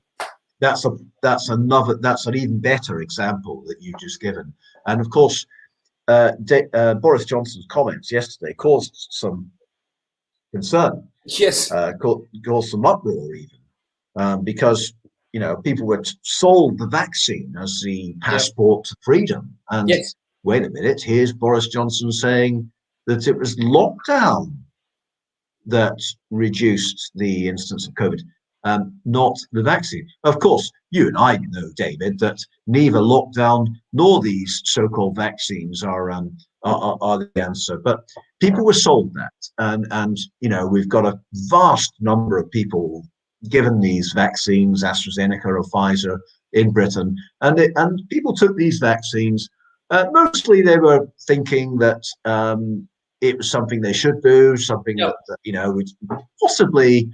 That's an even better example that you've just given. And of course, Boris Johnson's comments yesterday caused some concern. Yes. Caused some uproar even, because, you know, people were sold the vaccine as the passport to freedom. And wait a minute, here's Boris Johnson saying that it was lockdown that reduced the instance of COVID. Not the vaccine. Of course, you and I know, David, that neither lockdown nor these so-called vaccines are the answer. But people were sold that, and you know, we've got a vast number of people given these vaccines, AstraZeneca or Pfizer, in Britain, and people took these vaccines. Mostly, they were thinking that it was something they should do, something that you know would possibly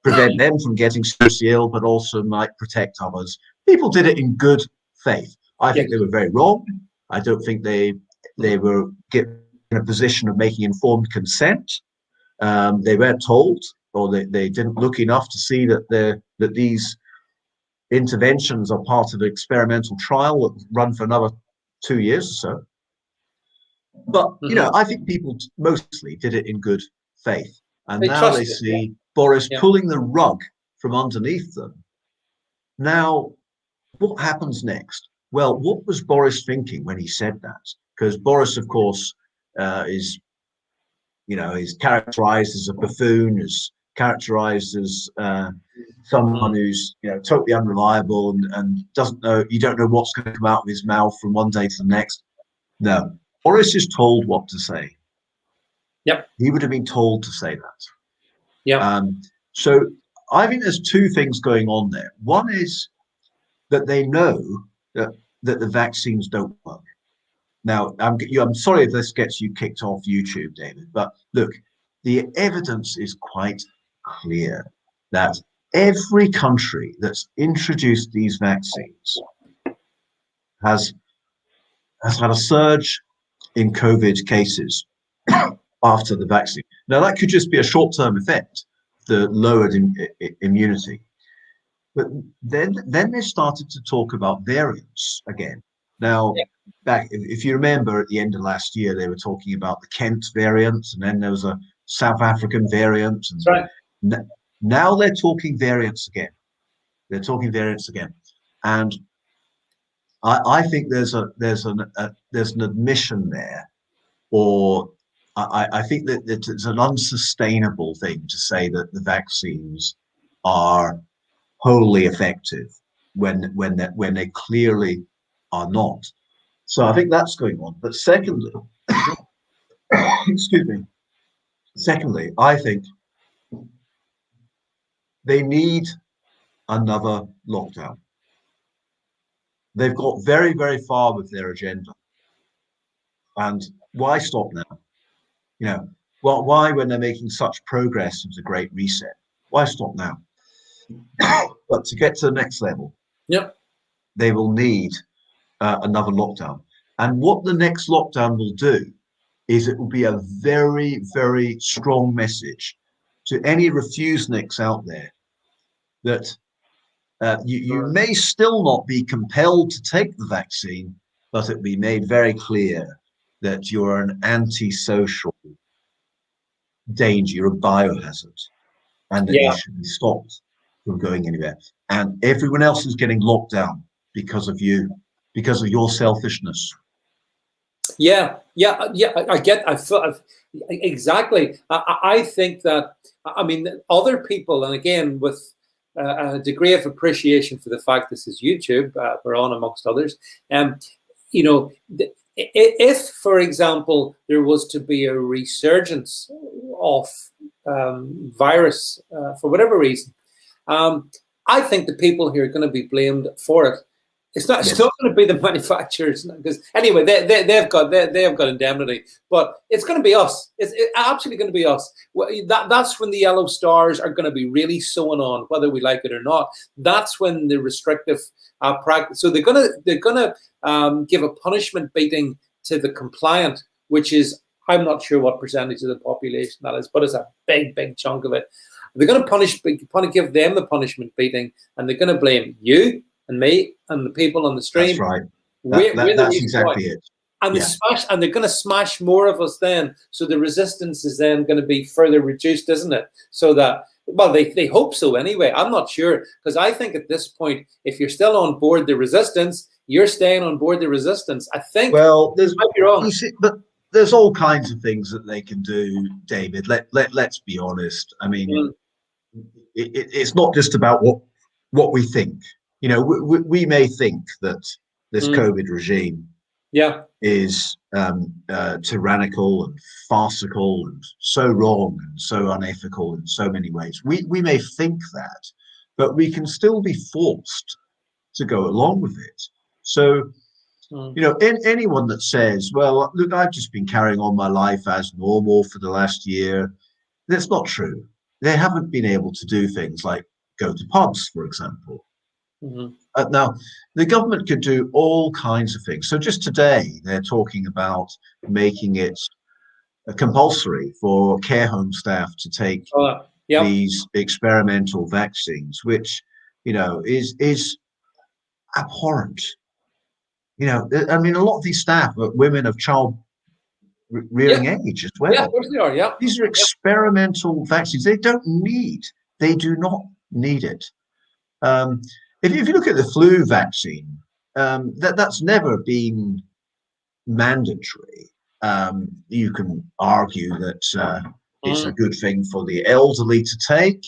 prevent them from getting seriously ill, but also might protect others. People did it in good faith. I think they were very wrong. I don't think they were in a position of making informed consent. They weren't told, or they didn't look enough to see that these interventions are part of an experimental trial that run for another 2 years or so. But you know, I think people mostly did it in good faith, and now they see Boris pulling the rug from underneath them. Now, what happens next? Well, what was Boris thinking when he said that? Because Boris, of course, is characterized as a buffoon, is characterized as someone who's, you know, totally unreliable and doesn't know. You don't know what's going to come out of his mouth from one day to the next. No, Boris is told what to say. Yep, he would have been told to say that. Yeah. So I think there's two things going on there. One is that they know that the vaccines don't work. Now, I'm sorry if this gets you kicked off YouTube, David, but look, the evidence is quite clear that every country that's introduced these vaccines has had a surge in COVID cases after the vaccine. Now, that could just be a short-term effect, the lowered immunity. But then they started to talk about variants again. Now, back if you remember at the end of last year, they were talking about the Kent variant, and then there was a South African variant. And That's right. Now they're talking variants again. They're talking variants again, and I think there's an admission there, or I think that it's an unsustainable thing to say that the vaccines are wholly effective when they clearly are not. So I think that's going on. But secondly, excuse me. Secondly, I think they need another lockdown. They've got very, very far with their agenda. And why stop now? You know, well, why, when they're making such progress with the Great Reset, why stop now? But to get to the next level, Yep. they will need another lockdown. And what the next lockdown will do is it will be a very, very strong message to any refuseniks out there that you may still not be compelled to take the vaccine, but it will be made very clear that you're an antisocial danger, you're a biohazard, and that you should be stopped from going anywhere. And everyone else is getting locked down because of you, because of your selfishness. Yeah. I feel exactly. I think that, I mean, other people, and again, with a degree of appreciation for the fact this is YouTube, we're on amongst others. You know, if, for example, there was to be a resurgence of virus for whatever reason, I think the people who are going to be blamed for it, it's not going to be the manufacturers, because anyway, they've got indemnity, but it's going to be us. It's absolutely going to be us. That's when the yellow stars are going to be really sewing on, whether we like it or not. That's when the restrictive practice. So they're going to give a punishment beating to the compliant, which is, I'm not sure what percentage of the population that is, but it's a big chunk of it. They're going to give them the punishment beating, and they're going to blame you and me and the people on the stream. That's right. That's exactly it. And they're going to smash more of us then. So the resistance is then going to be further reduced, isn't it? So that, well, they hope so anyway. I'm not sure, because I think at this point, if you're still on board the resistance, you're staying on board the resistance. I think. Well, might be wrong. You see, but there's all kinds of things that they can do, David. Let's be honest. I mean, it's not just about what we think. You know, we may think that this COVID regime is tyrannical and farcical and so wrong and so unethical in so many ways. We may think that, but we can still be forced to go along with it. So, you know, anyone that says, well, look, I've just been carrying on my life as normal for the last year, that's not true. They haven't been able to do things like go to pubs, for example. Now, the government could do all kinds of things. So just today, they're talking about making it compulsory for care home staff to take these experimental vaccines, which, you know, is abhorrent. You know, I mean, a lot of these staff are women of child rearing age as well. Yeah, of course they are. Yeah, these are experimental vaccines. They do not need it. If you look at the flu vaccine, that's never been mandatory. You can argue that it's a good thing for the elderly to take,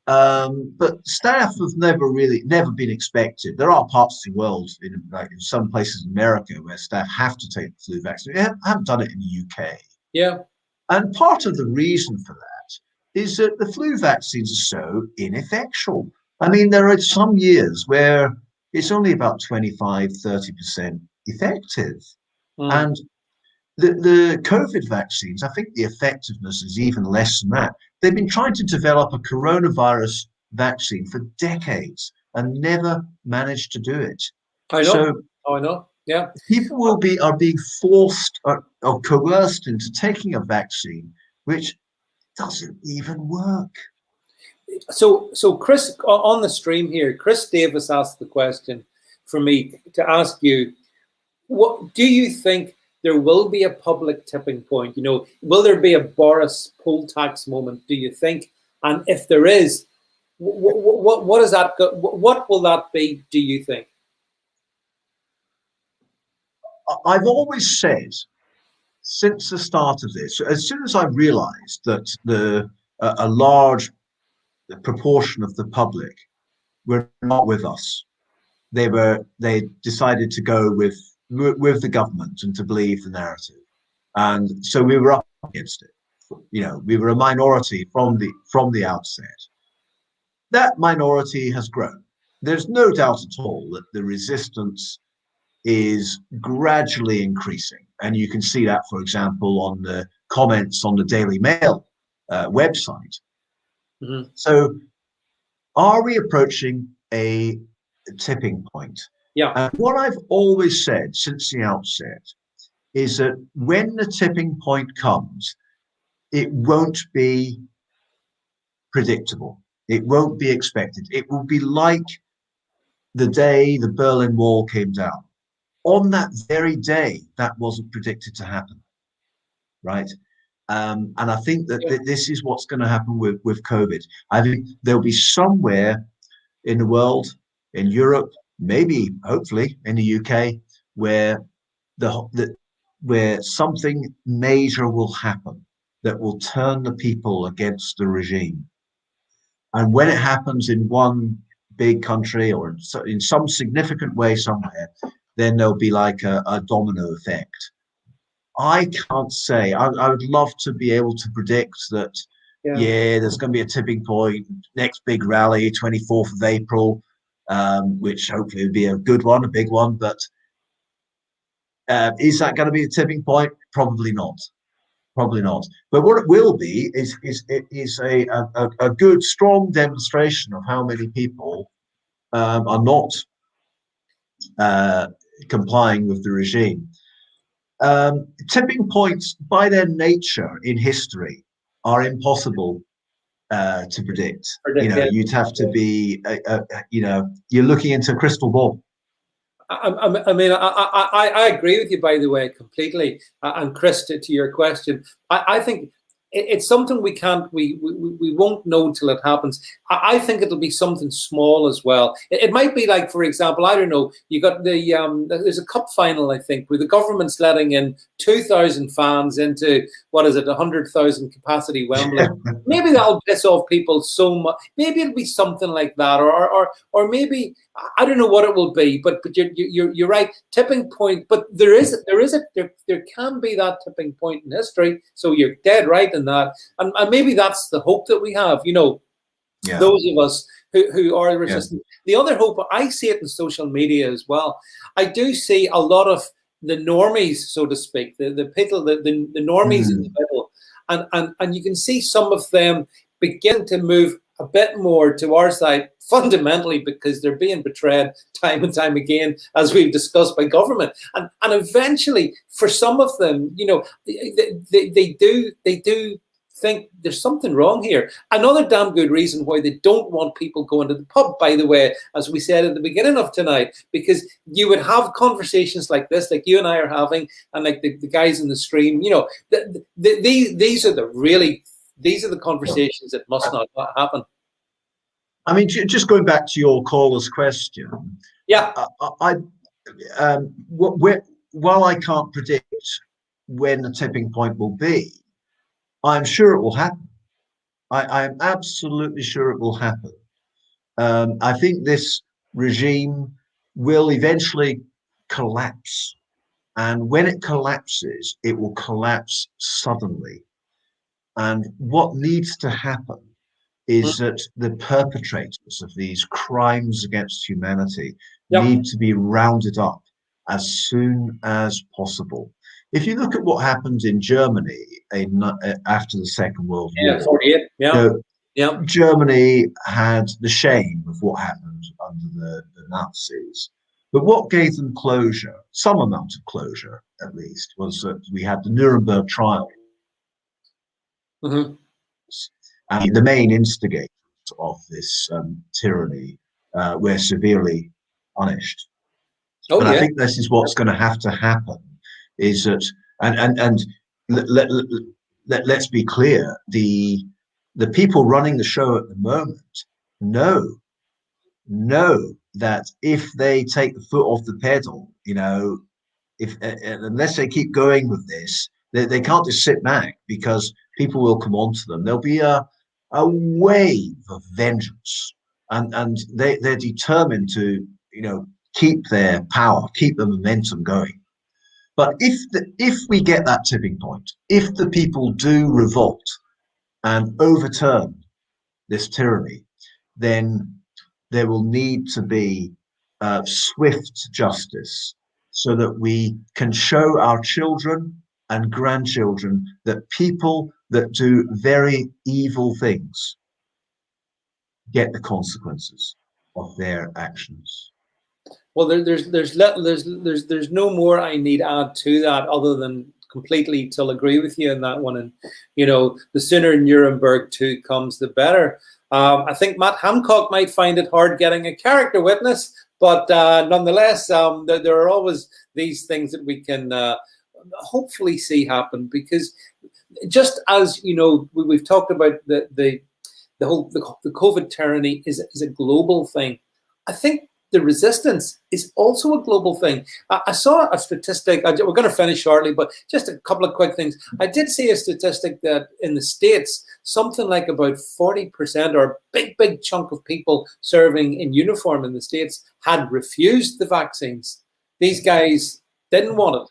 but staff have never been expected. There are parts of the world, in some places in America, where staff have to take the flu vaccine. They haven't done it in the UK. Yeah, and part of the reason for that is that the flu vaccines are so ineffectual. I mean, there are some years where, it's only about 25-30% effective. Mm. And the COVID vaccines, I think the effectiveness is even less than that. They've been trying to develop a coronavirus vaccine for decades and never managed to do it. I know. So Oh, I know. Yeah. people are being forced or coerced into taking a vaccine which doesn't even work. So Chris, on the stream here, Chris Davis asked the question for me to ask you: what do you think there will be a public tipping point? Will there be a Boris poll tax moment? Do you think? And if there is, what is that? What will that be? Do you think? I've always said since the start of this, as soon as I realized that a large proportion of the public were not with us, they decided to go with the government and to believe the narrative, and so we were up against it. We were a minority from the outset. That minority has grown. There's no doubt at all that the resistance is gradually increasing. And you can see that, for example, on the comments on the Daily Mail website. Mm-hmm. So are we approaching a tipping point? Yeah. And what I've always said since the outset is that when the tipping point comes, it won't be predictable. It won't be expected. It will be like the day the Berlin Wall came down. On that very day, that wasn't predicted to happen, right? And I think that this is what's going to happen with COVID. I think there'll be somewhere in the world, in Europe, maybe, hopefully, in the UK, where where something major will happen that will turn the people against the regime. And when it happens in one big country or in some significant way somewhere, then there'll be like a domino effect. I can't say. I would love to be able to predict that, yeah, there's going to be a tipping point, next big rally, 24th of April, which hopefully would be a good one, a big one. But is that going to be the tipping point? Probably not. Probably not. But what it will be is a good, strong demonstration of how many people are not complying with the regime. Tipping points, by their nature in history, are impossible to predict. You'd have to be, you're looking into a crystal ball. I mean, I agree with you, by the way, completely. And Chris, to your question, I think it's something we won't know until it happens. I think it'll be something small as well. It might be like, for example, I don't know, you got there's a cup final, I think, where the government's letting in 2,000 fans into, 100,000 capacity Wembley. Maybe that'll piss off people so much. Maybe it'll be something like that, or maybe, I don't know what it will be, but you're right. Tipping point, but there can be that tipping point in history. So you're dead right in that, and maybe that's the hope that we have. Those of us who are resistant. Yeah. The other hope, I see it in social media as well. I do see a lot of the normies, so to speak, the people, the normies in the middle, and you can see some of them begin to move a bit more to our side, fundamentally because they're being betrayed time and time again, as we've discussed, by government. And eventually, for some of them, they do think there's something wrong here. Another damn good reason why they don't want people going to the pub, by the way, as we said at the beginning of tonight, because you would have conversations like this, like you and I are having, and like the guys in the stream, these are the conversations that must not happen. I mean, just going back to your caller's question. Yeah. While I can't predict when the tipping point will be, I'm sure it will happen. I'm absolutely sure it will happen. I think this regime will eventually collapse. And when it collapses, it will collapse suddenly. And what needs to happen is that the perpetrators of these crimes against humanity Yep. need to be rounded up as soon as possible. If you look at what happened in Germany after the Second World Yeah. War, 48. you Yeah. know, Yeah. Germany had the shame of what happened under the Nazis. But what gave them closure, some amount of closure at least, was that we had the Nuremberg trial. Mm-hmm. And the main instigators of this tyranny were severely punished. Oh And I yeah. think this is what's going to have to happen is that, and let's be clear, the people running the show at the moment know that if they take the foot off the pedal, if unless they keep going with this, they can't just sit back because people will come onto them. There'll be a wave of vengeance, and they're determined to keep their power, keep the momentum going. But if we get that tipping point, if the people do revolt and overturn this tyranny, then there will need to be swift justice so that we can show our children and grandchildren that people that do very evil things get the consequences of their actions. Well, there's no more I need add to that other than completely to agree with you in that one. And the sooner Nuremberg 2 comes, the better. I think Matt Hancock might find it hard getting a character witness, but nonetheless, there are always these things that we can hopefully see happen, because just as we've talked about the COVID tyranny is a global thing. I think the resistance is also a global thing. I saw a statistic. We're going to finish shortly, but just a couple of quick things. I did see a statistic that in the States, something like about 40% or a big chunk of people serving in uniform in the States had refused the vaccines. These guys didn't want it.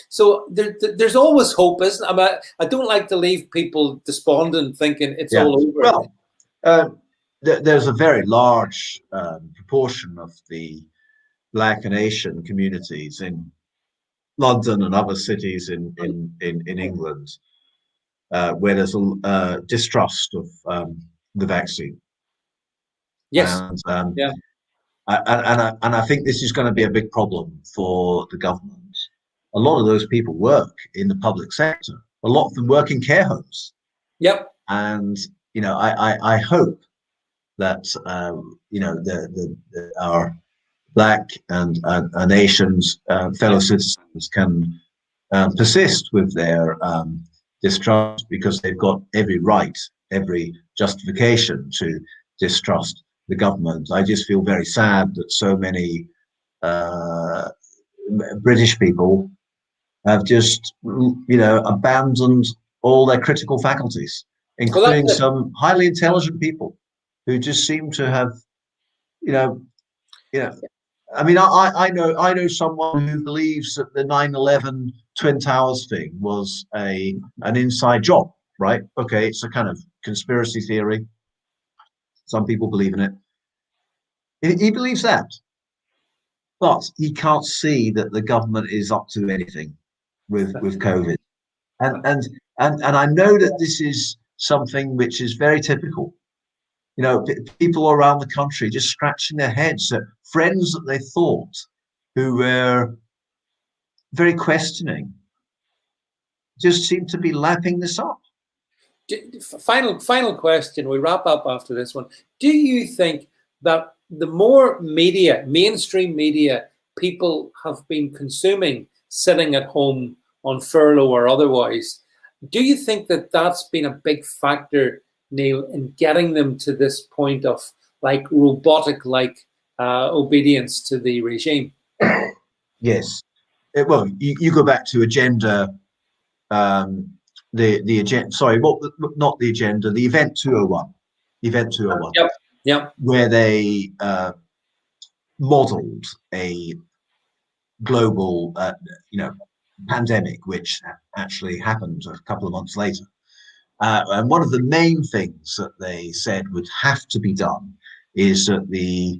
So there's always hope, isn't it? I don't like to leave people despondent thinking it's all over. Well, there's a very large proportion of the Black and Asian communities in London and other cities in England where there's a distrust of the vaccine. Yes. And yeah. I think this is going to be a big problem for the government. A lot of those people work in the public sector. A lot of them work in care homes. Yep. And I hope that our Black and Asians fellow citizens can persist with their distrust, because they've got every right, every justification to distrust the government. I just feel very sad that so many British people have just abandoned all their critical faculties, including some highly intelligent people who just seem to have I mean, I know someone who believes that the 9/11 Twin Towers thing was an inside job, right? Okay, it's a kind of conspiracy theory. Some people believe in it. He believes that, but he can't see that the government is up to anything with COVID. And I know that this is something which is very typical. People around the country just scratching their heads at friends that they thought who were very questioning just seem to be lapping this up. Final question. We wrap up after this one. Do you think that the more media, mainstream media, people have been consuming sitting at home on furlough or otherwise, do you think that that's been a big factor, Niall, in getting them to this point of like robotic-like obedience to the regime? Yes. Well, you go back to agenda, the agenda. Sorry, not the agenda. The event 201. Event 201. Yep. Yep. Where they modelled a global, pandemic, which actually happened a couple of months later. And one of the main things that they said would have to be done is that the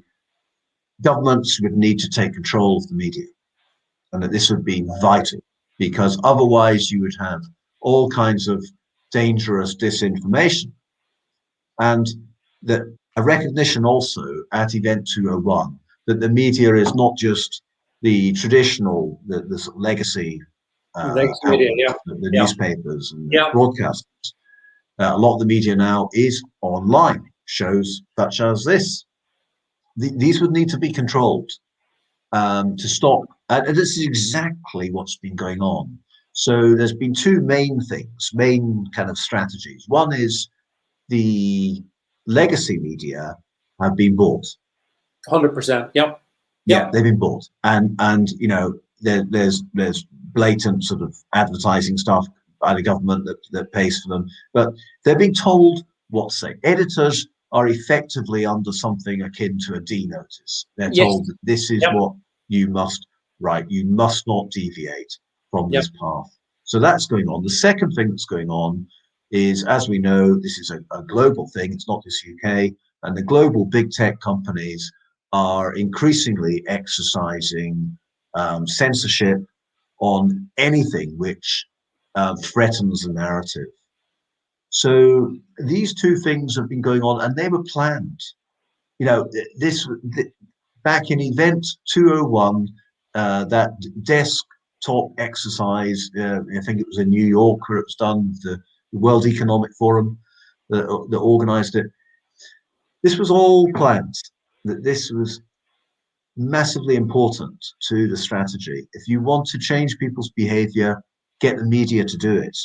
governments would need to take control of the media, and that this would be vital, because otherwise you would have all kinds of dangerous disinformation. And that a recognition also at Event 201 that the media is not just the traditional, the sort of legacy Media, outlets, the yeah, newspapers and the yeah, broadcasters. A lot of the media now is online, shows such as this. These would need to be controlled to stop. And this is exactly what's been going on. So there's been two main things, main kind of strategies. One is the legacy media have been bought. 100%. Yep. Yeah, they've been bought, and you know there's blatant sort of advertising stuff by the government that pays for them, but they're being told what to say. Editors are effectively under something akin to a D notice. They're told that this is what you must write. You must not deviate from this path. So that's going on. The second thing that's going on is, as we know, this is a global thing. It's not just UK, and the global big tech companies are increasingly exercising censorship on anything which threatens the narrative. So these two things have been going on, and they were planned. You know, back in Event 201, that desktop exercise, I think it was in New York where it was done, the World Economic Forum that organized it. This was all planned. That this was massively important to the strategy. If you want to change people's behavior, get the media to do it.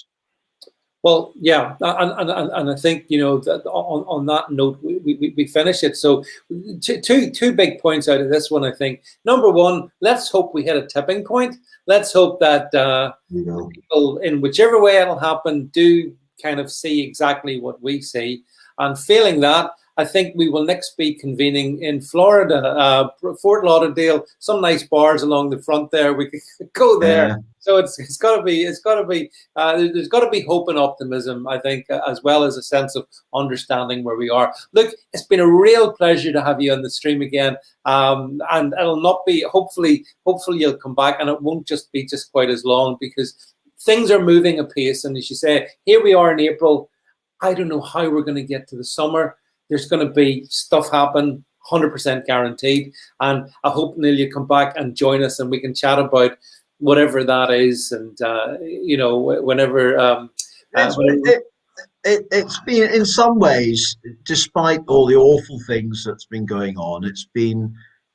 Well, yeah, and I think, you know, that on that note, we finish it. So two big points out of this one, I think. Number one, let's hope we hit a tipping point. Let's hope that people, in whichever way it'll happen, do kind of see exactly what we see. And failing that, I think we will next be convening in Florida, Fort Lauderdale, some nice bars along the front there. We could go there. Yeah. So it's got to be there's got to be hope and optimism, I think, as well as a sense of understanding where we are. Look, it's been a real pleasure to have you on the stream again, and it'll not be. Hopefully you'll come back, and it won't just be quite as long, because things are moving apace. And as you say, here we are in April. I don't know how we're going to get to the summer. There's going to be stuff happen, 100% guaranteed. And I hope, Niall, you come back and join us, and we can chat about whatever that is. And, you know, whenever... It's been, in some ways, despite all the awful things that's been going on, it's been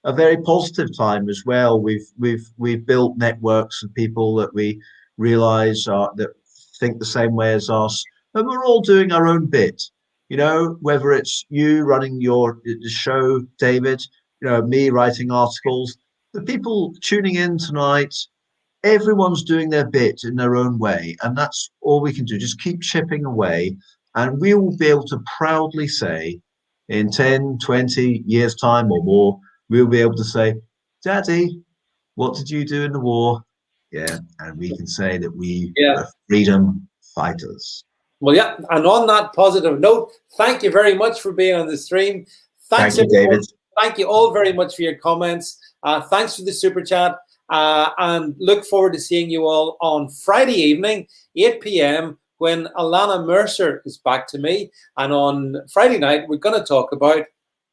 a very positive time as well. We've built networks of people that we realize that think the same way as us. And we're all doing our own bit, you know, whether it's you running your show, David, you know, me writing articles, the people tuning in tonight, everyone's doing their bit in their own way. And that's all we can do. Just keep chipping away. And we will be able to proudly say in 10, 20 years time or more, we'll be able to say, Daddy, what did you do in the war? Yeah. And we can say that we were freedom fighters. Well, yeah, and on that positive note, thank you very much for being on the stream. Thank you, David. Thank you all very much for your comments. Thanks for the super chat, and look forward to seeing you all on Friday evening, 8 p.m, when Alana Mercer is back to me. And on Friday night, we're going to talk about,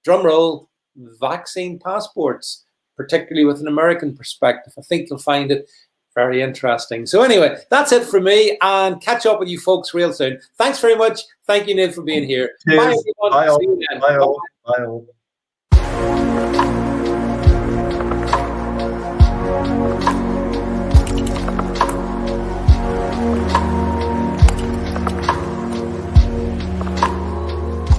drumroll, vaccine passports, particularly with an American perspective. I think you'll find it very interesting. So anyway, that's it for me, and catch up with you folks real soon. Thanks very much. Thank you, Niall, for being here. Cheers. Bye, everyone. Bye all. See you then. Bye all. Bye all.